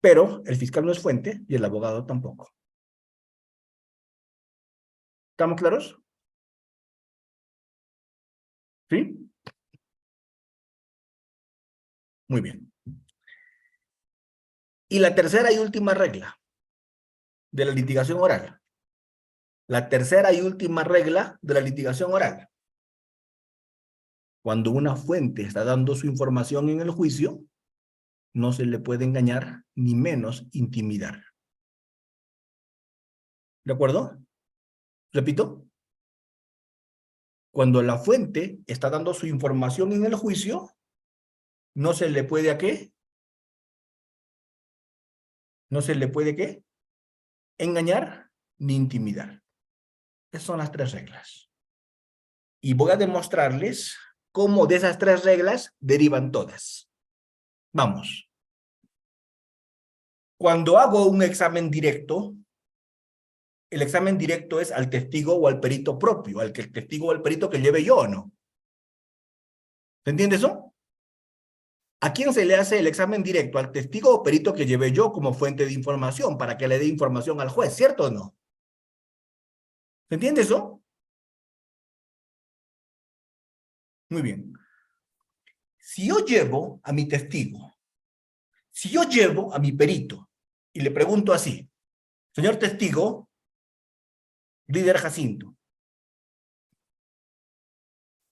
Pero el fiscal no es fuente y el abogado tampoco. ¿Estamos claros? ¿Sí? Muy bien. Y la tercera y última regla de la litigación oral. La tercera y última regla de la litigación oral. Cuando una fuente está dando su información en el juicio, no se le puede engañar ni menos intimidar. ¿De acuerdo? Repito. Cuando la fuente está dando su información en el juicio, no se le puede ¿a qué? No se le puede ¿qué? Engañar ni intimidar. Esas son las tres reglas. Y voy a demostrarles cómo de esas tres reglas derivan todas. Vamos. Cuando hago un examen directo, el examen directo es al testigo o al perito propio, al que el testigo o el perito que lleve yo o no. ¿Se entiende eso? ¿A quién se le hace el examen directo? Al testigo o perito que lleve yo como fuente de información para que le dé información al juez, ¿cierto o no? ¿Se entiende eso? Muy bien. Si yo llevo a mi testigo, si yo llevo a mi perito y le pregunto así, señor testigo, líder Jacinto,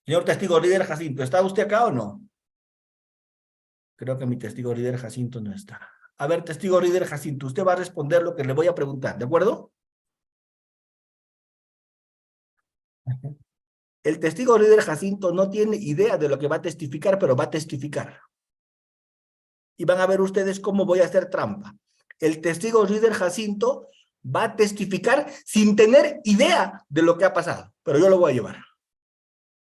señor testigo líder Jacinto, ¿está usted acá o no? Creo que mi testigo líder Jacinto no está. A ver, testigo líder Jacinto, usted va a responder lo que le voy a preguntar, ¿de acuerdo? El testigo líder Jacinto no tiene idea de lo que va a testificar, pero va a testificar. Y van a ver ustedes cómo voy a hacer trampa. El testigo líder Jacinto va a testificar sin tener idea de lo que ha pasado, pero yo lo voy a llevar.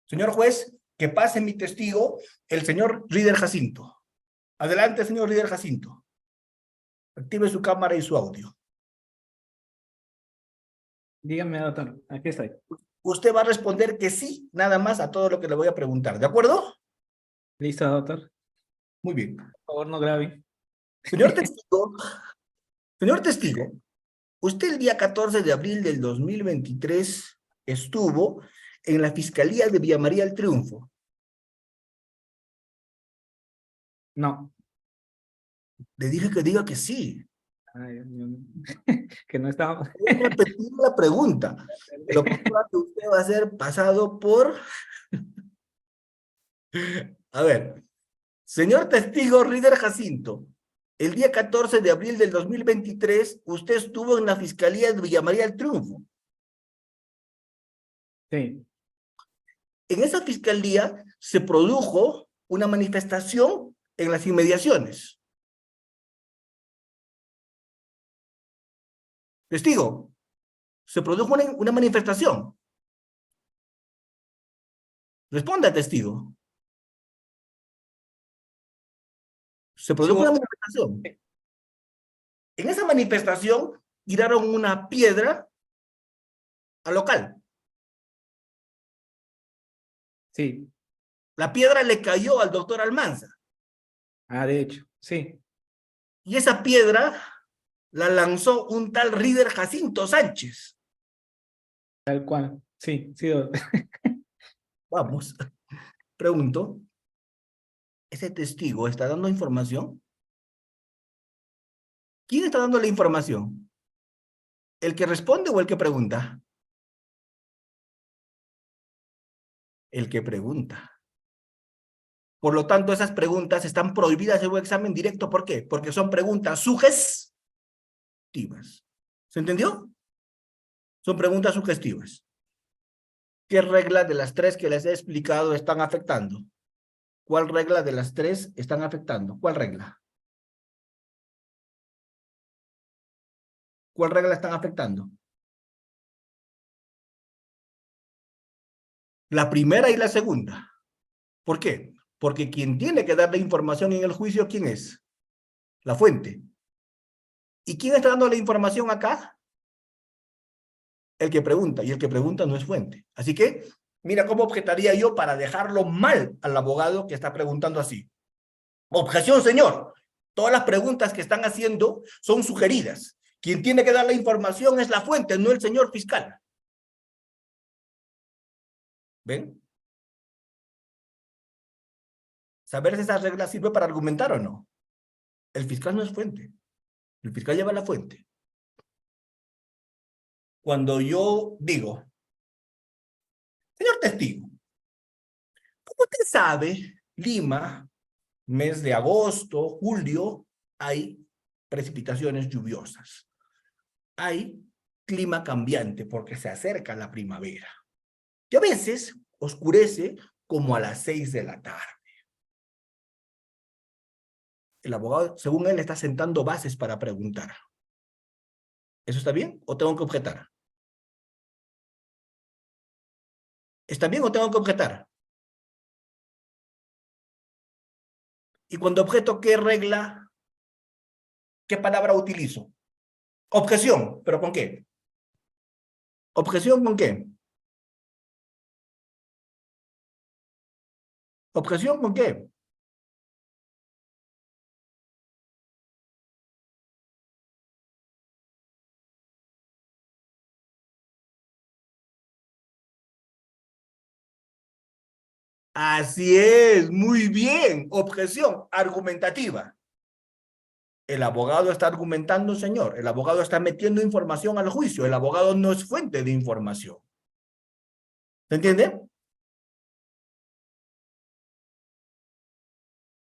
Señor juez, que pase mi testigo, el señor líder Jacinto. Adelante, señor líder Jacinto. Active su cámara y su audio. Dígame, doctor, aquí estoy. Usted va a responder que sí, nada más a todo lo que le voy a preguntar, ¿de acuerdo? ¿Listo, doctor? Muy bien. Por favor, no grabe. Señor testigo, usted el día 14 de abril del 2023 estuvo en la Fiscalía de Villa María del Triunfo. No. Le dije que diga que sí. Ay, Dios mío. Que no estaba. Voy a repetir la pregunta. Lo que pasa es que usted va a ser pasado por... A ver, señor testigo Rider Jacinto, el día 14 de abril del 2023, usted estuvo en la Fiscalía de Villa María del Triunfo. Sí, En esa fiscalía se produjo una manifestación en las inmediaciones. Testigo, se produjo una manifestación. Responda, testigo. Se sí, produjo una manifestación. En esa manifestación tiraron una piedra al local. sí. La piedra le cayó al doctor Almanza. Ah, de hecho, sí. Y esa piedra la lanzó un tal Rider Jacinto Sánchez. Tal cual. Sí, sí, doctor. Vamos, pregunto, ¿ese testigo está dando información? ¿Quién está dando la información? ¿El que responde o el que pregunta? El que pregunta. Por lo tanto, esas preguntas están prohibidas en un examen directo. ¿Por qué? Porque son preguntas sugestivas. ¿Se entendió? Son preguntas sugestivas. ¿Qué regla de las tres que les he explicado están afectando? ¿Cuál regla de las tres están afectando? ¿Cuál regla? ¿Cuál regla están afectando? La primera y la segunda. ¿Por qué? Porque quien tiene que dar la información en el juicio, ¿quién es? La fuente. ¿Y quién está dando la información acá? El que pregunta, y el que pregunta no es fuente. Así que, mira cómo objetaría yo para dejarlo mal al abogado que está preguntando así. Objeción, señor. Todas las preguntas que están haciendo son sugeridas. Quien tiene que dar la información es la fuente, no el señor fiscal. ¿Ven? saber si esa regla sirve para argumentar o no. El fiscal no es fuente. El fiscal lleva la fuente. Cuando yo digo, señor testigo, como usted sabe, Lima, mes de agosto, julio, hay precipitaciones lluviosas. Hay clima cambiante porque se acerca la primavera. Y a veces oscurece como a las 6 de la tarde. El abogado, según él, está sentando bases para preguntar. ¿Eso está bien o tengo que objetar? ¿Está bien o tengo que objetar? Y cuando objeto, ¿qué regla, qué palabra utilizo? Objeción, ¿pero con qué? ¿Objeción con qué? ¿Objeción con qué? Así es, muy bien. Objeción argumentativa. El abogado está argumentando, señor. El abogado está metiendo información al juicio. El abogado no es fuente de información. ¿Se entiende?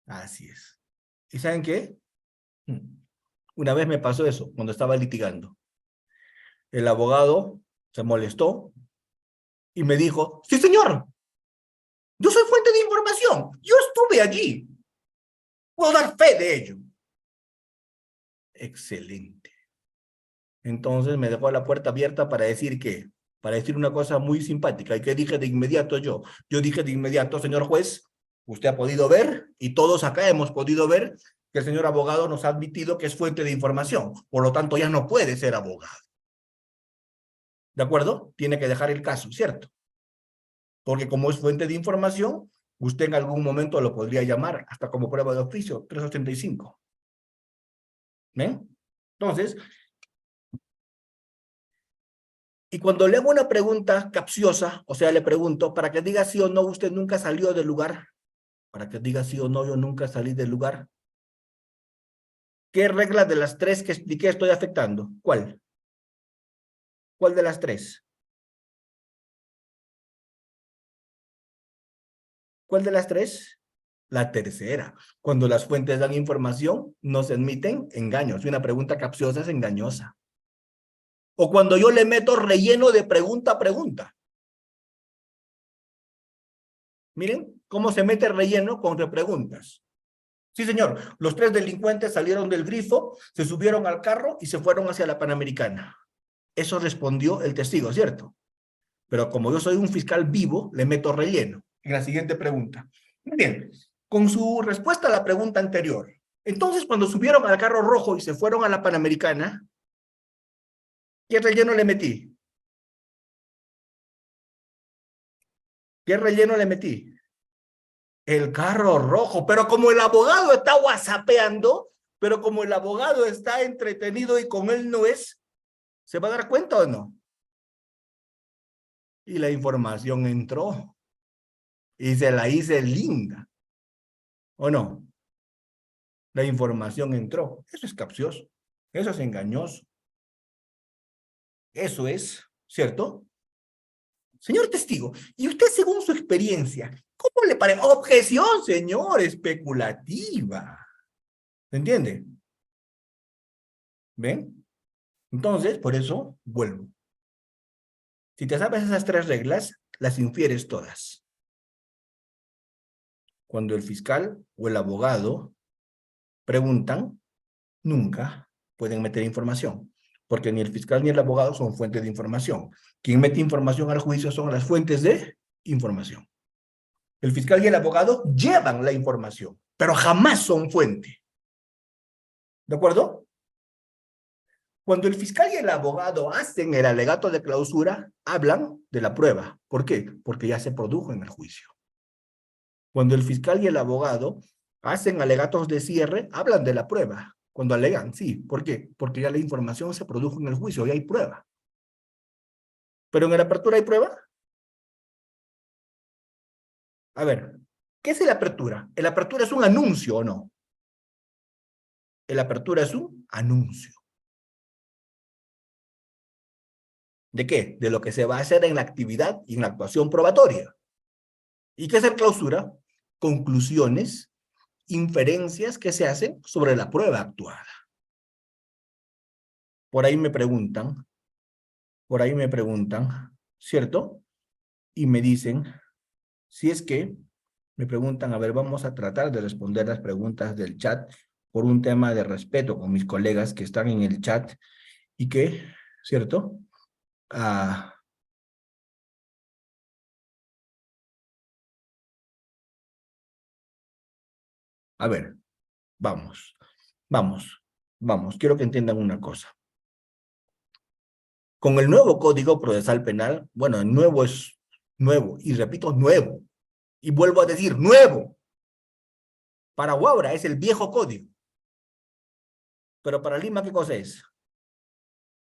Así es. ¿Y saben qué? Una vez me pasó eso, cuando estaba litigando. El abogado se molestó y me dijo, sí, señor, yo soy fuente de información. Yo estuve allí. Puedo dar fe de ello. Excelente. Entonces me dejó la puerta abierta para decir qué, para decir una cosa muy simpática. ¿Y qué dije de inmediato yo? Yo dije de inmediato, señor juez, usted ha podido ver, y todos acá hemos podido ver, que el señor abogado nos ha admitido que es fuente de información. Por lo tanto, ya no puede ser abogado. ¿De acuerdo? Tiene que dejar el caso, ¿cierto? Porque como es fuente de información, usted en algún momento lo podría llamar hasta como prueba de oficio, 385. ¿Ven? Entonces, y cuando le hago una pregunta capciosa, o sea, le pregunto, para que diga sí o no, usted nunca salió del lugar, para que diga sí o no, yo nunca salí del lugar, ¿qué regla de las tres que expliqué estoy afectando? ¿Cuál? ¿Cuál de las tres? ¿Cuál de las tres? La tercera. Cuando las fuentes dan información, no se admiten engaños. Y una pregunta capciosa es engañosa. O cuando yo le meto relleno de pregunta a pregunta. Miren cómo se mete relleno con repreguntas. Sí, señor. Los tres delincuentes salieron del grifo, se subieron al carro y se fueron hacia la Panamericana. Eso respondió el testigo, ¿cierto? Pero como yo soy un fiscal vivo, le meto relleno en la siguiente pregunta. Muy bien. Con su respuesta a la pregunta anterior. Entonces, cuando subieron al carro rojo y se fueron a la Panamericana, ¿qué relleno le metí? ¿Qué relleno le metí? El carro rojo. Pero como el abogado está whatsappeando, pero como el abogado está entretenido y con él no es, ¿se va a dar cuenta o no? Y la información entró. Y se la hice linda. ¿O no? La información entró. Eso es capcioso. Eso es engañoso. Eso es, ¿cierto? Señor testigo, y usted según su experiencia, ¿cómo le parece? Objeción, señor, especulativa. ¿Se entiende? ¿Ven? Entonces, por eso, vuelvo. Si te sabes esas tres reglas, las infieres todas. Cuando el fiscal o el abogado preguntan, nunca pueden meter información, porque ni el fiscal ni el abogado son fuentes de información. Quien mete información al juicio son las fuentes de información. El fiscal y el abogado llevan la información, pero jamás son fuente. ¿De acuerdo? Cuando el fiscal y el abogado hacen el alegato de clausura, hablan de la prueba. ¿Por qué? Porque ya se produjo en el juicio. Cuando el fiscal y el abogado hacen alegatos de cierre, hablan de la prueba. Cuando alegan, sí. ¿Por qué? Porque ya la información se produjo en el juicio y hay prueba. ¿Pero en la apertura hay prueba? A ver, ¿Qué es el apertura? El apertura es un anuncio, ¿o no? El apertura es un anuncio. ¿De qué? De lo que se va a hacer en la actividad y en la actuación probatoria. ¿Y qué es el clausura? Conclusiones, inferencias que se hacen sobre la prueba actuada. Por ahí me preguntan, ¿cierto? Y me dicen, si es que me preguntan, a ver, vamos a tratar de responder las preguntas del chat por un tema de respeto con mis colegas que están en el chat y que, ¿cierto? A ver, vamos, vamos. Quiero que entiendan una cosa. Con el nuevo Código Procesal Penal, bueno, el nuevo es nuevo, y repito, nuevo. Y vuelvo a decir, nuevo. Para Huaura es el viejo código. Pero para Lima, ¿qué cosa es?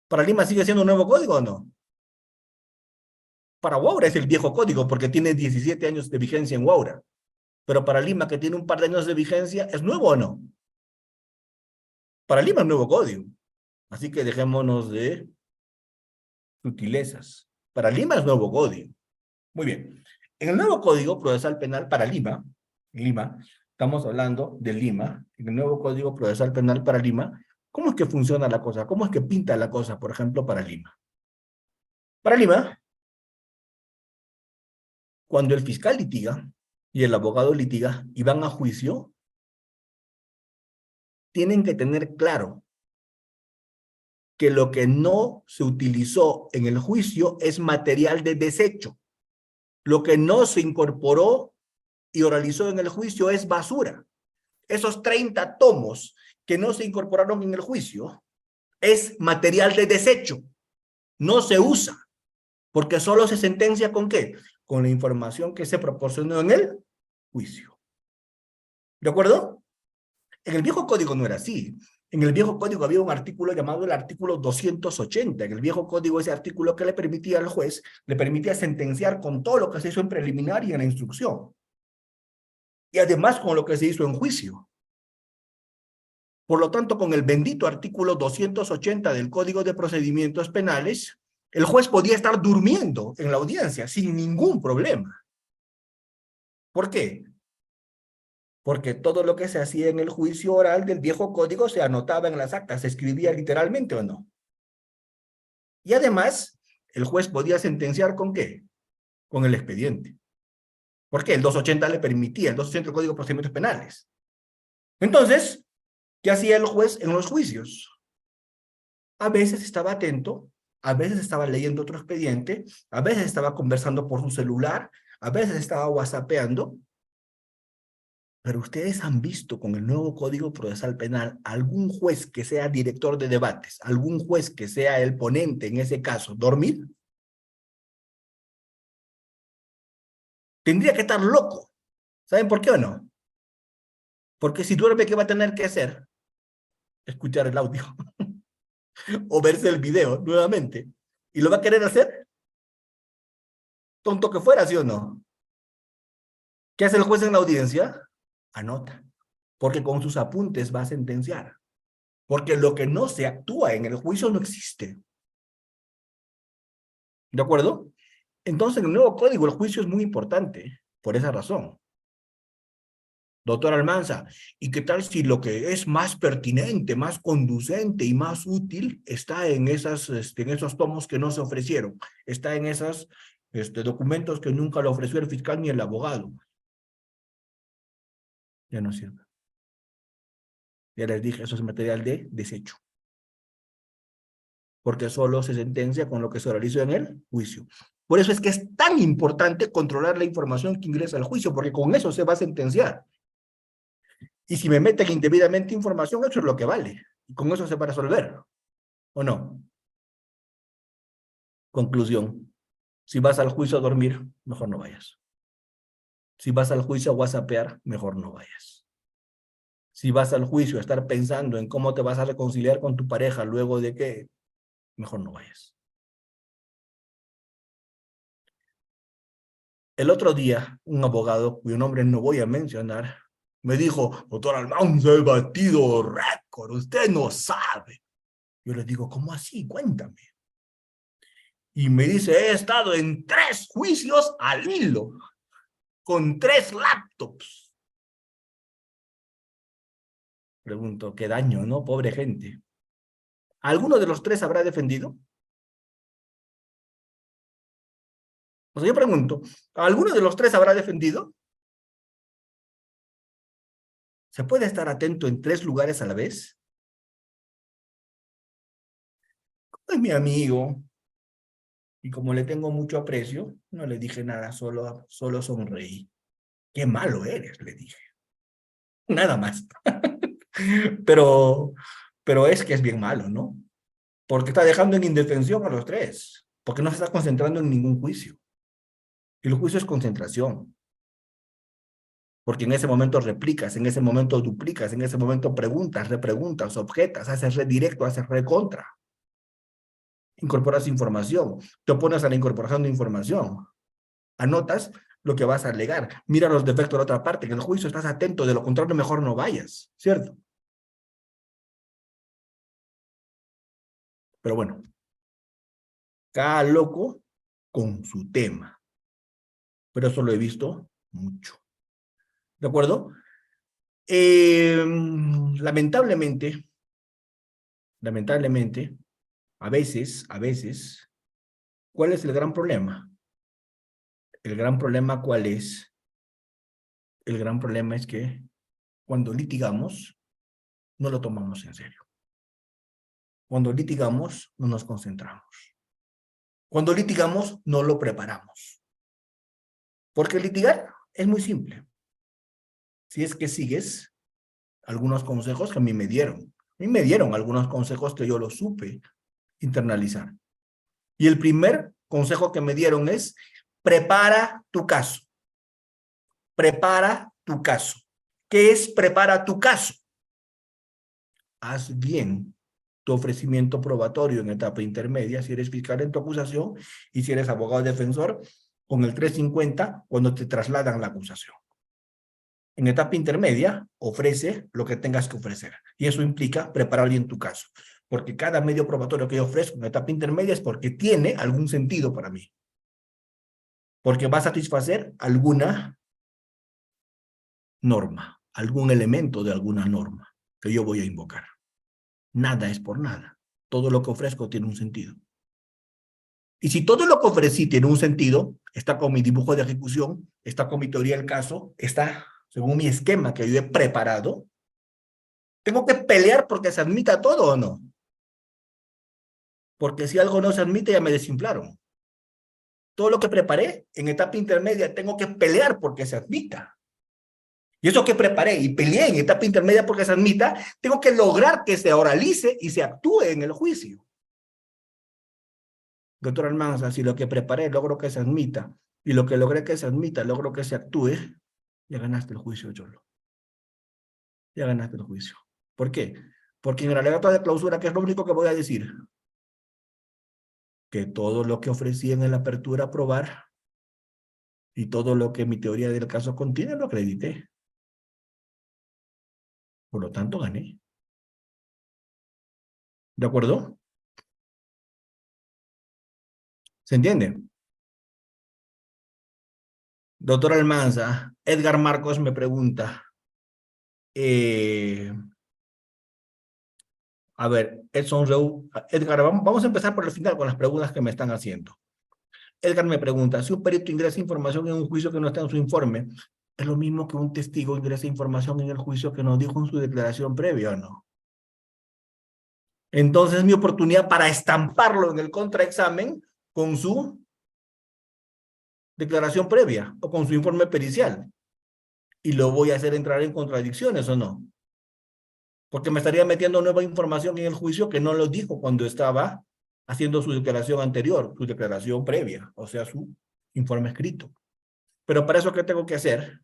¿Para Lima sigue siendo un nuevo código o no? Para Huaura es el viejo código porque tiene 17 años de vigencia en Huaura. Pero para Lima, que tiene un par de años de vigencia, ¿es nuevo o no? Para Lima es nuevo código. Así que dejémonos de sutilezas. Para Lima es nuevo código. Muy bien. En el nuevo Código Procesal Penal para Lima, estamos hablando de Lima, en el nuevo Código Procesal Penal para Lima, ¿cómo es que funciona la cosa? ¿Cómo es que pinta la cosa, por ejemplo, para Lima? Para Lima, cuando el fiscal litiga y el abogado litiga y van a juicio, tienen que tener claro que lo que no se utilizó en el juicio es material de desecho. Lo que no se incorporó y oralizó en el juicio es basura. Esos 30 tomos que no se incorporaron en el juicio es material de desecho. No se usa, porque solo se sentencia ¿con qué? Con la información que se proporcionó en el juicio. ¿De acuerdo? En el viejo código no era así. En el viejo código había un artículo llamado el artículo 280. En el viejo código ese artículo que le permitía al juez, le permitía sentenciar con todo lo que se hizo en preliminar y en la instrucción. Y además con lo que se hizo en juicio. Por lo tanto, con el bendito artículo 280 del Código de Procedimientos Penales, el juez podía estar durmiendo en la audiencia sin ningún problema. ¿Por qué? Porque todo lo que se hacía en el juicio oral del viejo código se anotaba en las actas, se escribía literalmente o no. Y además, el juez podía sentenciar ¿con qué? Con el expediente. ¿Por qué? El 280 le permitía, el 280 del Código de Procedimientos Penales. Entonces, ¿qué hacía el juez en los juicios? A veces estaba atento, a veces estaba leyendo otro expediente, a veces estaba conversando por su celular, a veces estaba whatsappeando. Pero ustedes han visto con el nuevo Código Procesal Penal algún juez que sea director de debates, algún juez que sea el ponente en ese caso, dormir. Tendría que estar loco. ¿Saben por qué o no? Porque si duerme, ¿qué va a tener que hacer? Escuchar el audio o verse el video nuevamente. ¿Y lo va a querer hacer? Tonto que fuera, ¿sí o no? ¿Qué hace el juez en la audiencia? Anota, porque con sus apuntes va a sentenciar. Porque lo que no se actúa en el juicio no existe. ¿De acuerdo? Entonces, en el nuevo código, el juicio es muy importante, por esa razón. Doctor Almanza, ¿y qué tal si lo que es más pertinente, más conducente y más útil está en esos tomos que no se ofrecieron? Está en esos documentos que nunca lo ofreció el fiscal ni el abogado. Ya no sirve. Ya les dije, eso es material de desecho. Porque solo se sentencia con lo que se realizó en el juicio. Por eso es que es tan importante controlar la información que ingresa al juicio, porque con eso se va a sentenciar. Y si me meten indebidamente información, eso es lo que vale. Y con eso se va a resolver. ¿O no? Conclusión. Si vas al juicio a dormir, mejor no vayas. Si vas al juicio a whatsappear, mejor no vayas. Si vas al juicio a estar pensando en cómo te vas a reconciliar con tu pareja luego de que, mejor no vayas. El otro día, un abogado, cuyo nombre no voy a mencionar, me dijo, doctor Almanza, he batido récord, usted no sabe. Yo le digo, ¿cómo así? Cuéntame. Y me dice, he estado en 3 juicios al hilo, con 3 laptops. Pregunto, qué daño, ¿no? Pobre gente. ¿Alguno de los 3 habrá defendido? O sea, yo pregunto, ¿alguno de los 3 habrá defendido? ¿Se puede estar atento en 3 lugares a la vez? Es mi amigo, y como le tengo mucho aprecio, no le dije nada, solo sonreí. Qué malo eres, le dije. Nada más. Pero, pero es que es bien malo, ¿no? Porque está dejando en indefensión a los 3, porque no se está concentrando en ningún juicio. Y el juicio es concentración, porque en ese momento replicas, en ese momento duplicas, en ese momento preguntas, repreguntas, objetas, haces redirecto, haces recontra. Incorporas información, te opones a la incorporación de información, anotas lo que vas a alegar, mira los defectos de la otra parte, en el juicio estás atento, de lo contrario mejor no vayas, ¿cierto? Pero bueno, cada loco con su tema, pero eso lo he visto mucho, ¿de acuerdo? Lamentablemente, a veces, ¿cuál es el gran problema? El gran problema, ¿cuál es? El gran problema es que cuando litigamos, no lo tomamos en serio. Cuando litigamos, no nos concentramos. Cuando litigamos, no lo preparamos. Porque litigar es muy simple. Si es que sigues algunos consejos que a mí me dieron. A mí me dieron algunos consejos que yo los supe internalizar. Y el primer consejo que me dieron es, prepara tu caso. Prepara tu caso. ¿Qué es prepara tu caso? Haz bien tu ofrecimiento probatorio en etapa intermedia, si eres fiscal en tu acusación y si eres abogado defensor, con el 350 cuando te trasladan la acusación. En etapa intermedia, ofrece lo que tengas que ofrecer. Y eso implica preparar bien tu caso. Porque cada medio probatorio que yo ofrezco en etapa intermedia es porque tiene algún sentido para mí. Porque va a satisfacer alguna norma, algún elemento de alguna norma que yo voy a invocar. Nada es por nada. Todo lo que ofrezco tiene un sentido. Y si todo lo que ofrecí tiene un sentido, está con mi dibujo de ejecución, está con mi teoría del caso, está según mi esquema que yo he preparado, ¿tengo que pelear porque se admita todo o no? Porque si algo no se admite, ya me desinflaron. Todo lo que preparé en etapa intermedia, tengo que pelear porque se admita. Y eso que preparé y peleé en etapa intermedia porque se admita, tengo que lograr que se oralice y se actúe en el juicio. Doctor Almanza, si lo que preparé logro que se admita y lo que logré que se admita logro que se actúe, ya ganaste el juicio, Cholo. Ya ganaste el juicio. ¿Por qué? Porque en el alegato de clausura, ¿qué es lo único que voy a decir? Que todo lo que ofrecí en la apertura a probar y todo lo que mi teoría del caso contiene lo acredité. Por lo tanto, gané. ¿De acuerdo? ¿Se entiende? Doctor Almanza, Edgar Marcos me pregunta, a ver, Edson Reu, Edgar, vamos a empezar por el final con las preguntas que me están haciendo. Edgar me pregunta, si un perito ingresa información en un juicio que no está en su informe, ¿es lo mismo que un testigo ingresa información en el juicio que no dijo en su declaración previa o no? Entonces es mi oportunidad para estamparlo en el contraexamen con su declaración previa o con su informe pericial. Y lo voy a hacer entrar en contradicciones o no. Porque me estaría metiendo nueva información en el juicio que no lo dijo cuando estaba haciendo su declaración anterior, su declaración previa, o sea, su informe escrito. Pero para eso, ¿qué tengo que hacer?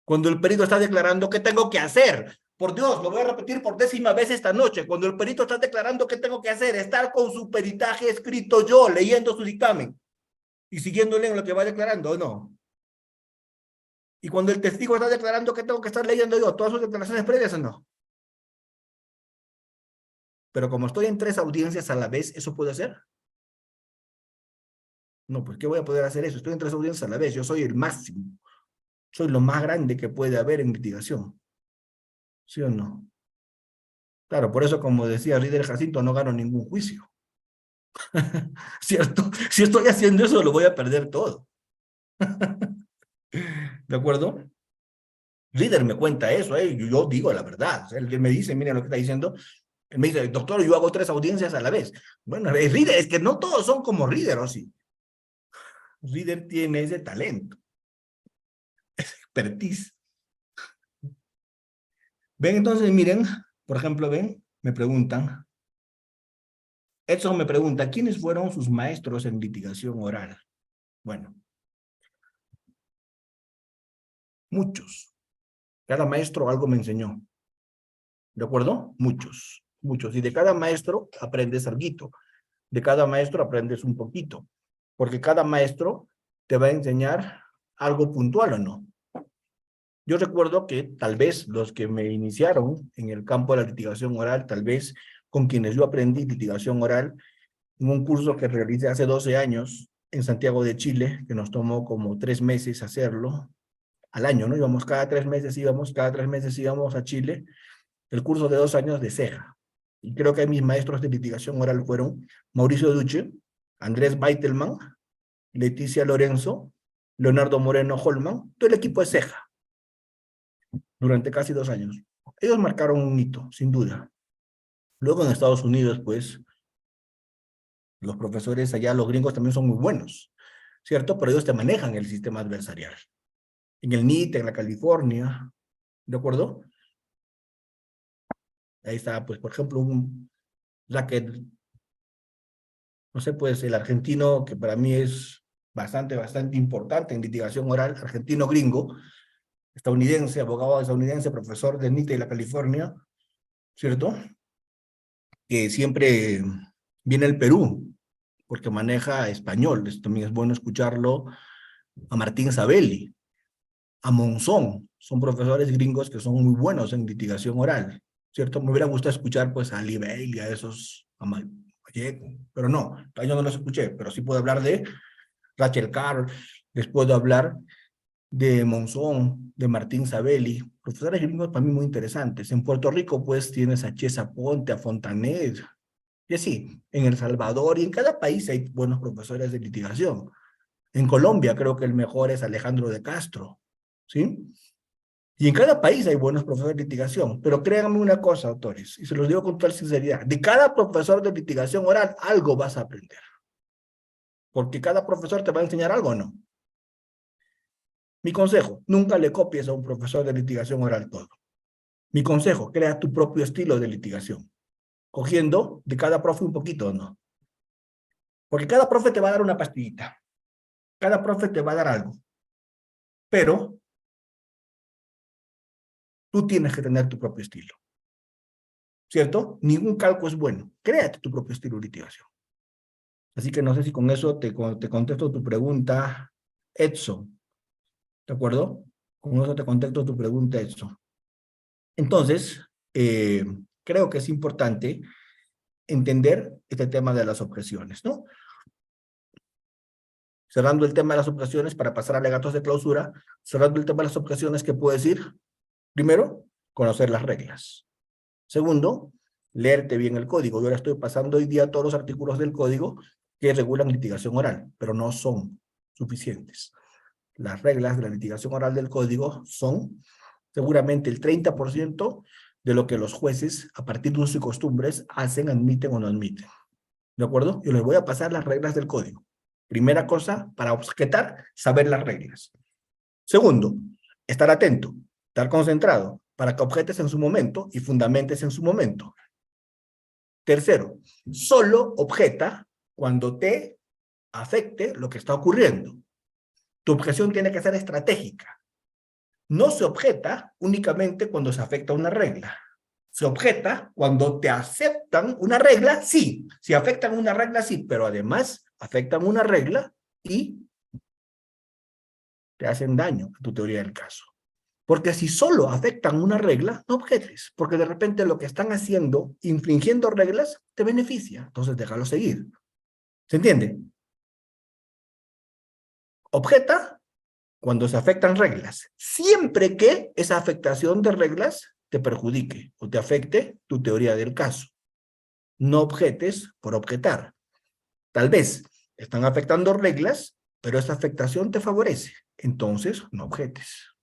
Cuando el perito está declarando, ¿qué tengo que hacer? Por Dios, lo voy a repetir por 10ª vez esta noche. Cuando el perito está declarando, ¿qué tengo que hacer? Estar con su peritaje escrito yo, leyendo su dictamen. y siguiéndole en lo que va declarando, ¿o no? Y cuando el testigo está declarando, ¿qué tengo que estar leyendo yo? ¿Todas sus declaraciones previas o no? Pero como estoy en 3 audiencias a la vez, ¿eso puede ser? No, pues ¿qué voy a poder hacer eso? Estoy en 3 audiencias a la vez, yo soy el máximo. Soy lo más grande que puede haber en litigación. ¿Sí o no? Claro, por eso, como decía Ríder Jacinto, no gano ningún juicio. ¿Cierto? Si estoy haciendo eso, lo voy a perder todo. ¿De acuerdo? Ríder me cuenta eso, yo digo la verdad. O sea, él me dice, mira lo que está diciendo. Él me dice, doctor, yo hago 3 audiencias a la vez. Bueno, Ríder, es que no todos son como Ríder, ¿o sí? Ríder tiene ese talento, expertise. Ven, entonces, miren, por ejemplo, ven, me preguntan, Edson me pregunta, ¿quiénes fueron sus maestros en litigación oral? Bueno, muchos. Cada maestro algo me enseñó. ¿De acuerdo? Muchos, muchos. Y de cada maestro aprendes algo. De cada maestro aprendes un poquito. Porque cada maestro te va a enseñar algo puntual o no. Yo recuerdo que tal vez los que me iniciaron en el campo de la litigación oral, tal vez con quienes yo aprendí litigación oral, en un curso que realicé hace 12 años en Santiago de Chile, que nos tomó como 3 meses hacerlo, al año, ¿no? Íbamos cada 3 meses íbamos a Chile, el curso de 2 años de CEJA. Y creo que mis maestros de litigación oral fueron Mauricio Duche, Andrés Beitelman, Leticia Lorenzo, Leonardo Moreno Holman, todo el equipo de CEJA, durante casi 2 años. Ellos marcaron un hito, sin duda. Luego en Estados Unidos, pues, los profesores allá, los gringos también son muy buenos, ¿cierto? Pero ellos te manejan el sistema adversarial. En el NIT, en la California, ¿de acuerdo? Ahí está, pues, por ejemplo, un racket, no sé, pues, el argentino, que para mí es bastante importante en litigación oral, argentino gringo, estadounidense, abogado estadounidense, profesor del NIT de la California, ¿cierto? Que siempre viene al Perú, porque maneja español. También es bueno escucharlo. A Martín Sabelli, a Monzón, son profesores gringos que son muy buenos en litigación oral, ¿cierto? Me hubiera gustado escuchar pues a Lee Bailey, a esos, a Vallejo, pero no, yo no los escuché, pero sí puedo hablar de Rachel Carr, les puedo hablar de Monzón, de Martín Sabelli, profesores gringos para mí muy interesantes. En Puerto Rico pues tienes a Chesa Ponte, a Fontanet, y así, en El Salvador y en cada país hay buenos profesores de litigación. En Colombia creo que el mejor es Alejandro de Castro, ¿sí? Y en cada país hay buenos profesores de litigación, pero créanme una cosa, autores, y se los digo con toda sinceridad, de cada profesor de litigación oral algo vas a aprender, porque cada profesor te va a enseñar algo, ¿no? Mi consejo, nunca le copies a un profesor de litigación oral todo. Mi consejo, crea tu propio estilo de litigación, cogiendo de cada profe un poquito, ¿no? Porque cada profe te va a dar una pastillita, cada profe te va a dar algo, pero tú tienes que tener tu propio estilo, ¿cierto? Ningún calco es bueno, créate tu propio estilo de litigación. Así que no sé si con eso te contesto tu pregunta, Edson, ¿de acuerdo? Con eso te contesto tu pregunta, Edson. Entonces, creo que es importante entender este tema de las objeciones, ¿no? Cerrando el tema de las objeciones para pasar a alegatos de clausura, cerrando el tema de las objeciones, ¿qué puedo decir? Primero, conocer las reglas. Segundo, leerte bien el código. Yo ahora estoy pasando hoy día todos los artículos del código que regulan litigación oral, pero no son suficientes. Las reglas de la litigación oral del código son seguramente el 30% de lo que los jueces, a partir de sus costumbres, hacen, admiten o no admiten. ¿De acuerdo? Yo les voy a pasar las reglas del código. Primera cosa, para objetar, saber las reglas. Segundo, estar atento, estar concentrado, para que objetes en su momento y fundamentes en su momento. Tercero, solo objeta cuando te afecte lo que está ocurriendo. Tu objeción tiene que ser estratégica. No se objeta únicamente cuando se afecta una regla. Se objeta cuando te aceptan una regla, sí. Si afectan una regla, sí, pero además afectan una regla y te hacen daño a tu teoría del caso. Porque si solo afectan una regla, no objetes, porque de repente lo que están haciendo, infringiendo reglas, te beneficia. Entonces déjalo seguir. ¿Se entiende? Objeta cuando se afectan reglas, siempre que esa afectación de reglas te perjudique o te afecte tu teoría del caso. No objetes por objetar. Tal vez están afectando reglas, pero esa afectación te favorece. Entonces, no objetes.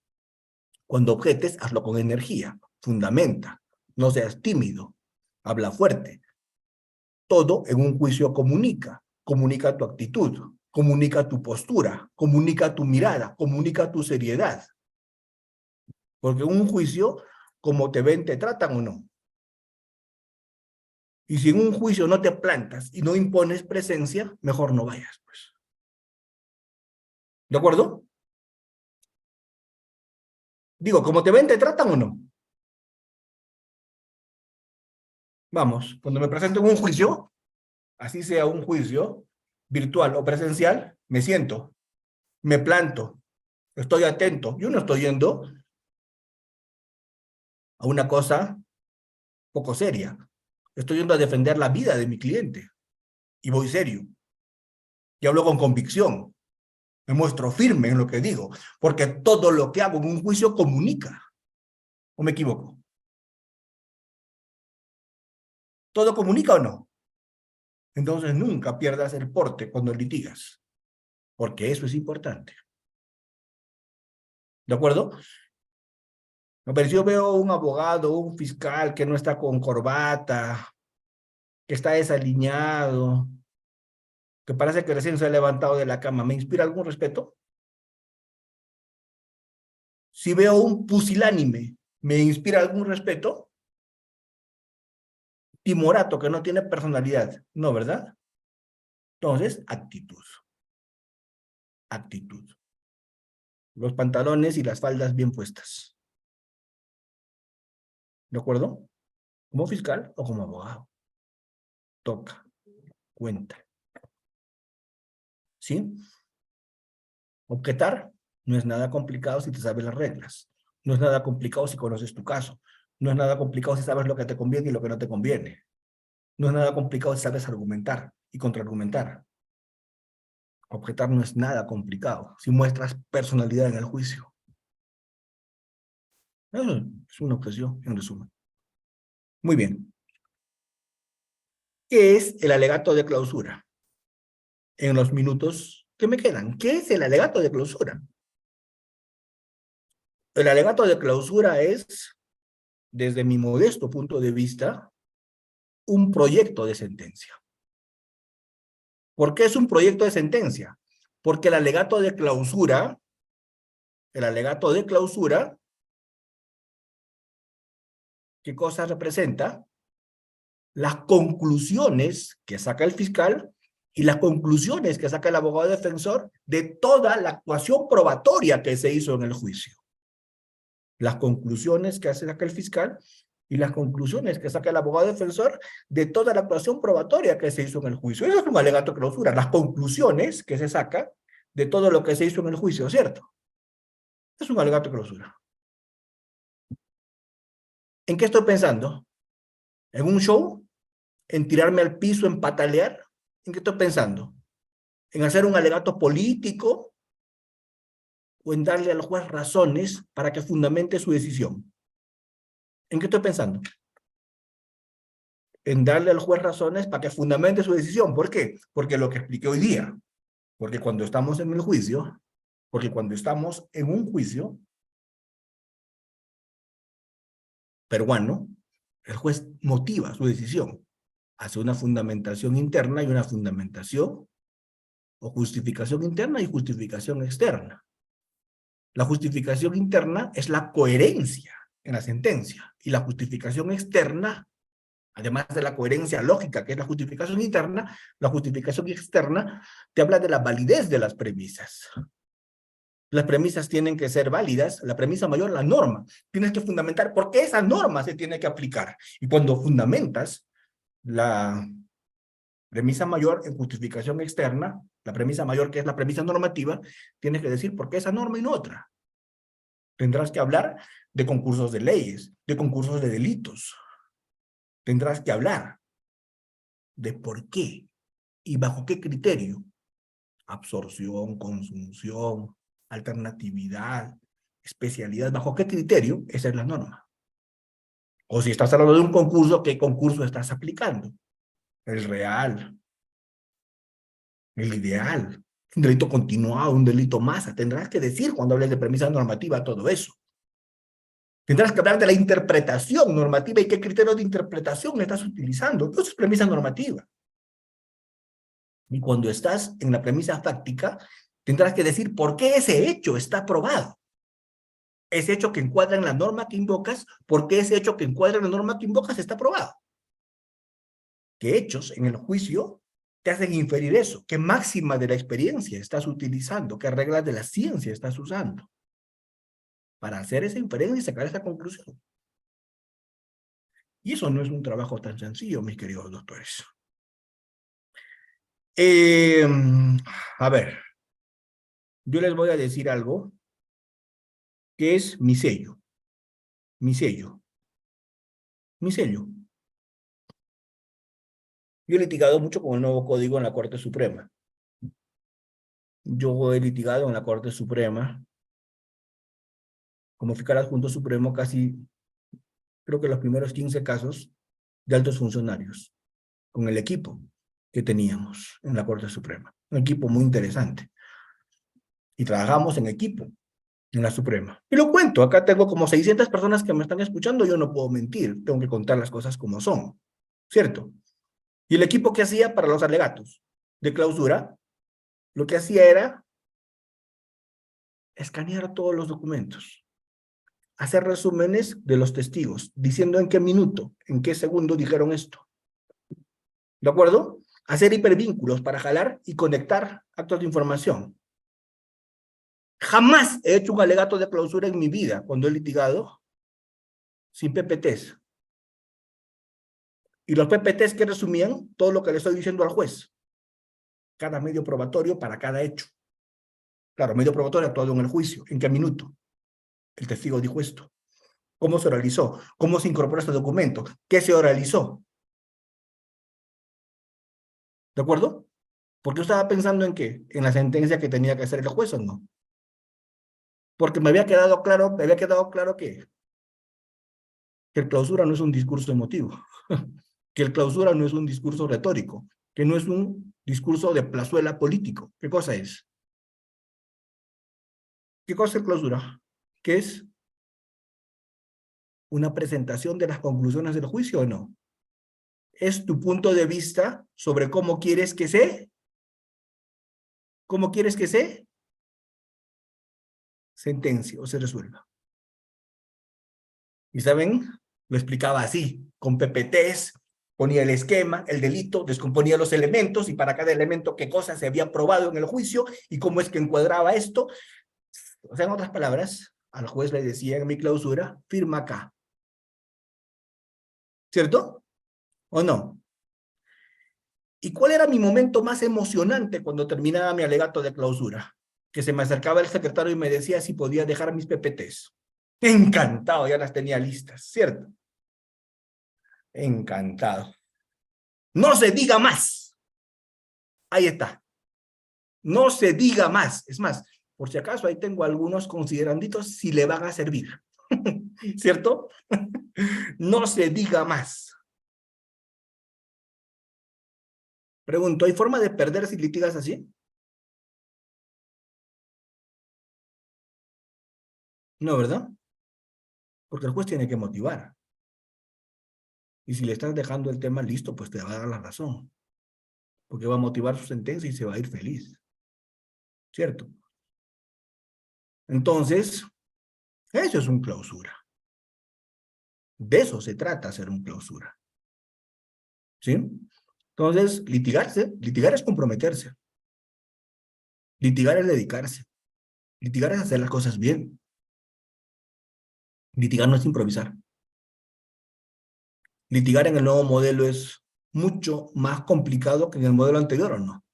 Cuando objetes, hazlo con energía, fundamenta, no seas tímido, habla fuerte. Todo en un juicio comunica tu actitud, comunica tu postura, comunica tu mirada, comunica tu seriedad. Porque en un juicio, como te ven, te tratan o no. Y si en un juicio no te plantas y no impones presencia, mejor no vayas, pues. ¿De acuerdo? Digo, como te ven, te tratan o no. Vamos, cuando me presento en un juicio, así sea un juicio virtual o presencial, me siento, me planto, estoy atento. Yo no estoy yendo a una cosa poco seria. Estoy yendo a defender la vida de mi cliente. Y voy serio. Y hablo con convicción. Me muestro firme en lo que digo. Porque todo lo que hago en un juicio comunica. ¿O me equivoco? ¿Todo comunica o no? Entonces nunca pierdas el porte cuando litigas. Porque eso es importante. ¿De acuerdo? Pero si yo veo un abogado, un fiscal que no está con corbata, que está desaliñado, que parece que recién se ha levantado de la cama, ¿me inspira algún respeto? Si veo un pusilánime, ¿me inspira algún respeto? Timorato, que no tiene personalidad, no, ¿verdad? Entonces, actitud. Actitud. Los pantalones y las faldas bien puestas. ¿De acuerdo? Como fiscal o como abogado. Toca, cuenta. ¿Sí? Objetar no es nada complicado si te sabes las reglas. No es nada complicado si conoces tu caso. No es nada complicado si sabes lo que te conviene y lo que no te conviene. No es nada complicado si sabes argumentar y contraargumentar. Objetar no es nada complicado si muestras personalidad en el juicio. Eso es una objeción, en resumen. Muy bien. ¿Qué es el alegato de clausura? En los minutos que me quedan, ¿qué es el alegato de clausura? El alegato de clausura es, desde mi modesto punto de vista, un proyecto de sentencia. ¿Por qué es un proyecto de sentencia? Porque el alegato de clausura, ¿qué cosa representa? Las conclusiones que saca el fiscal y las conclusiones que saca el abogado defensor de toda la actuación probatoria que se hizo en el juicio. Las conclusiones que saca el fiscal y las conclusiones que saca el abogado defensor de toda la actuación probatoria que se hizo en el juicio. Eso es un alegato de clausura, las conclusiones que se saca de todo lo que se hizo en el juicio, ¿cierto? Es un alegato de clausura. ¿En qué estoy pensando? ¿En un show? ¿En tirarme al piso, en patalear? ¿En qué estoy pensando? ¿En hacer un alegato político? ¿O en darle al juez razones para que fundamente su decisión? ¿En qué estoy pensando? En darle al juez razones para que fundamente su decisión. ¿Por qué? Porque lo que expliqué hoy día. Porque cuando estamos en el juicio, porque cuando estamos en un juicio peruano, el juez motiva su decisión. Hace una fundamentación interna y una fundamentación o justificación interna y justificación externa. La justificación interna es la coherencia en la sentencia y la justificación externa, además de la coherencia lógica que es la justificación interna, la justificación externa te habla de la validez de las premisas. Las premisas tienen que ser válidas, la premisa mayor, la norma. Tienes que fundamentar por qué esa norma se tiene que aplicar. Y cuando fundamentas la Premisa mayor en justificación externa, la premisa mayor que es la premisa normativa, tienes que decir por qué esa norma y no otra. Tendrás que hablar de concursos de leyes, de concursos de delitos. Tendrás que hablar de por qué y bajo qué criterio. Absorción, consunción, alternatividad, especialidad, bajo qué criterio, esa es la norma. O si estás hablando de un concurso, ¿qué concurso estás aplicando? El real, el ideal, un delito continuado, un delito masa. Tendrás que decir cuando hables de premisa normativa todo eso. Tendrás que hablar de la interpretación normativa y qué criterio de interpretación estás utilizando. Eso es premisa normativa. Y cuando estás en la premisa fáctica, tendrás que decir por qué ese hecho está probado. Ese hecho que encuadra en la norma que invocas, ¿por qué ese hecho que encuadra en la norma que invocas está probado? ¿Qué hechos en el juicio te hacen inferir eso? ¿Qué máxima de la experiencia estás utilizando? ¿Qué reglas de la ciencia estás usando para hacer esa inferencia y sacar esa conclusión? Y eso no es un trabajo tan sencillo, mis queridos doctores. A ver, yo les voy a decir algo que es mi sello. Mi sello. Mi sello. Yo he litigado mucho con el nuevo código en la Corte Suprema. Yo he litigado en la Corte Suprema como fiscal adjunto supremo casi, creo que los primeros 15 casos de altos funcionarios con el equipo que teníamos en la Corte Suprema. Un equipo muy interesante. Y trabajamos en equipo en la Suprema. Y lo cuento, acá tengo como 600 personas que me están escuchando, yo no puedo mentir, tengo que contar las cosas como son, ¿cierto? Y el equipo que hacía para los alegatos de clausura, lo que hacía era escanear todos los documentos, hacer resúmenes de los testigos, diciendo en qué minuto, en qué segundo dijeron esto. ¿De acuerdo? Hacer hipervínculos para jalar y conectar actos de información. Jamás he hecho un alegato de clausura en mi vida cuando he litigado sin PPTs. Y los PPTs que resumían todo lo que le estoy diciendo al juez. Cada medio probatorio para cada hecho. Claro, medio probatorio actuado en el juicio. ¿En qué minuto? El testigo dijo esto. ¿Cómo se oralizó? ¿Cómo se incorporó este documento? ¿Qué se oralizó? ¿De acuerdo? Porque yo estaba pensando en qué, en la sentencia que tenía que hacer el juez o no. Porque me había quedado claro que el clausura no es un discurso emotivo, que el clausura no es un discurso retórico, que no es un discurso de plazuela político. ¿Qué cosa es? ¿Qué cosa es clausura? ¿Qué es una presentación de las conclusiones del juicio o no? Es tu punto de vista sobre cómo quieres que se sentencie o se resuelva. ¿Y saben? Lo explicaba así, con PPTs, ponía el esquema, el delito, descomponía los elementos y para cada elemento qué cosa se había probado en el juicio y cómo es que encuadraba esto. O sea, en otras palabras, al juez le decía en mi clausura, firma acá. ¿Cierto? ¿O no? ¿Y cuál era mi momento más emocionante cuando terminaba mi alegato de clausura? Que se me acercaba el secretario y me decía si podía dejar mis PPTs. Encantado, ya las tenía listas, ¿cierto? Encantado. No se diga más. Ahí está. No se diga más. Es más, por si acaso ahí tengo algunos consideranditos si le van a servir. ¿Cierto? No se diga más. Pregunto, ¿hay forma de perder si litigas así? No, ¿verdad? Porque el juez tiene que motivar. Y si le estás dejando el tema listo, pues te va a dar la razón. Porque va a motivar su sentencia y se va a ir feliz. ¿Cierto? Entonces, eso es un clausura. De eso se trata hacer un clausura. ¿Sí? Entonces, litigar es comprometerse. Litigar es dedicarse. Litigar es hacer las cosas bien. Litigar no es improvisar. Litigar en el nuevo modelo es mucho más complicado que en el modelo anterior, ¿o no?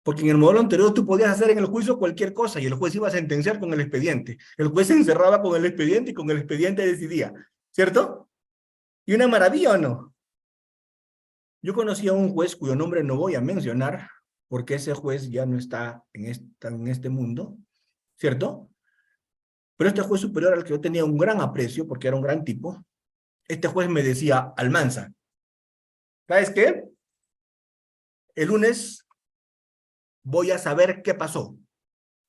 Porque en el modelo anterior tú podías hacer en el juicio cualquier cosa y el juez iba a sentenciar con el expediente. El juez se encerraba con el expediente y con el expediente decidía, ¿cierto? Y una maravilla, ¿o no? Yo conocí a un juez cuyo nombre no voy a mencionar, porque ese juez ya no está en este mundo, ¿cierto? Pero este juez superior al que yo tenía un gran aprecio, porque era un gran tipo, este juez me decía, Almanza, ¿sabes qué? El lunes voy a saber qué pasó.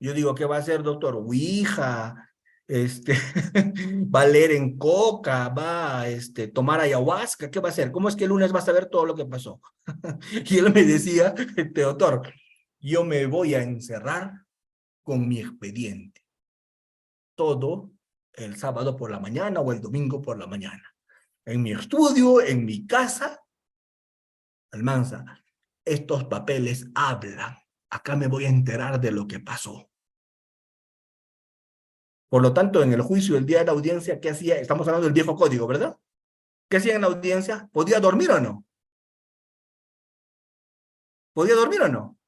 Yo digo, ¿qué va a hacer, doctor? Ouija, va a leer en coca, va a tomar ayahuasca, ¿qué va a hacer? ¿Cómo es que el lunes va a saber todo lo que pasó? Y él me decía, doctor, yo me voy a encerrar con mi expediente. Todo el sábado por la mañana o el domingo por la mañana. En mi estudio, en mi casa, Almanza, estos papeles hablan. Acá me voy a enterar de lo que pasó. Por lo tanto, en el juicio, el día de la audiencia, ¿qué hacía? Estamos hablando del viejo código, ¿verdad? ¿Qué hacía en la audiencia? ¿Podía dormir o no? ¿Podía dormir o no?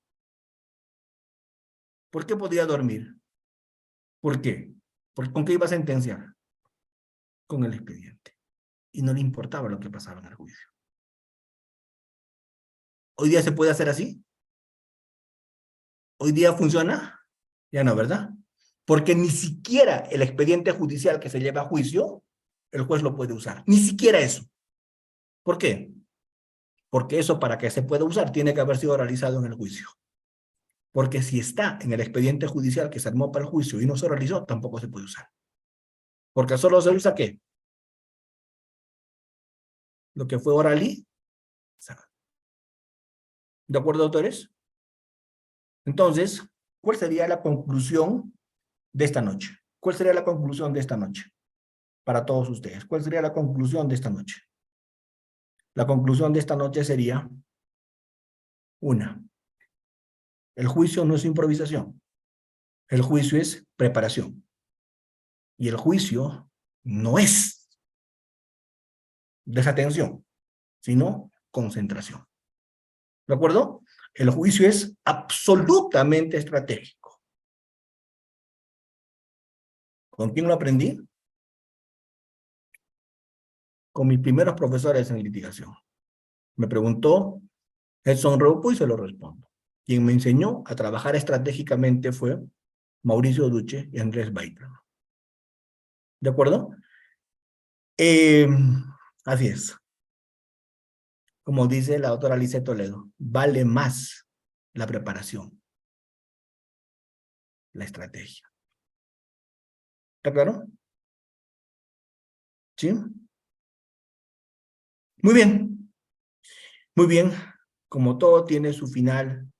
¿Por qué podía dormir? ¿Por qué? ¿Con qué iba a sentenciar? Con el expediente. Y no le importaba lo que pasaba en el juicio. ¿Hoy día se puede hacer así? ¿Hoy día funciona? Ya no, ¿verdad? Porque ni siquiera el expediente judicial que se lleva a juicio, el juez lo puede usar. Ni siquiera eso. ¿Por qué? Porque eso, para que se pueda usar, tiene que haber sido realizado en el juicio. Porque si está en el expediente judicial que se armó para el juicio y no se realizó, tampoco se puede usar. Porque solo se usa ¿qué? Lo que fue oral y... ¿De acuerdo, doctores? Entonces, ¿cuál sería la conclusión de esta noche? ¿Cuál sería la conclusión de esta noche? Para todos ustedes. ¿Cuál sería la conclusión de esta noche? La conclusión de esta noche sería una. El juicio no es improvisación. El juicio es preparación. Y el juicio no es desatención, sino concentración. ¿De acuerdo? El juicio es absolutamente estratégico. ¿Con quién lo aprendí? Con mis primeros profesores en litigación. Me preguntó Edson Reupo y se lo respondo. Quien me enseñó a trabajar estratégicamente fue Mauricio Duche y Andrés Baitla. ¿De acuerdo? Así es. Como dice la doctora Alice Toledo, vale más la preparación, la estrategia. ¿Está claro? ¿Sí? Muy bien. Muy bien. Como todo tiene su final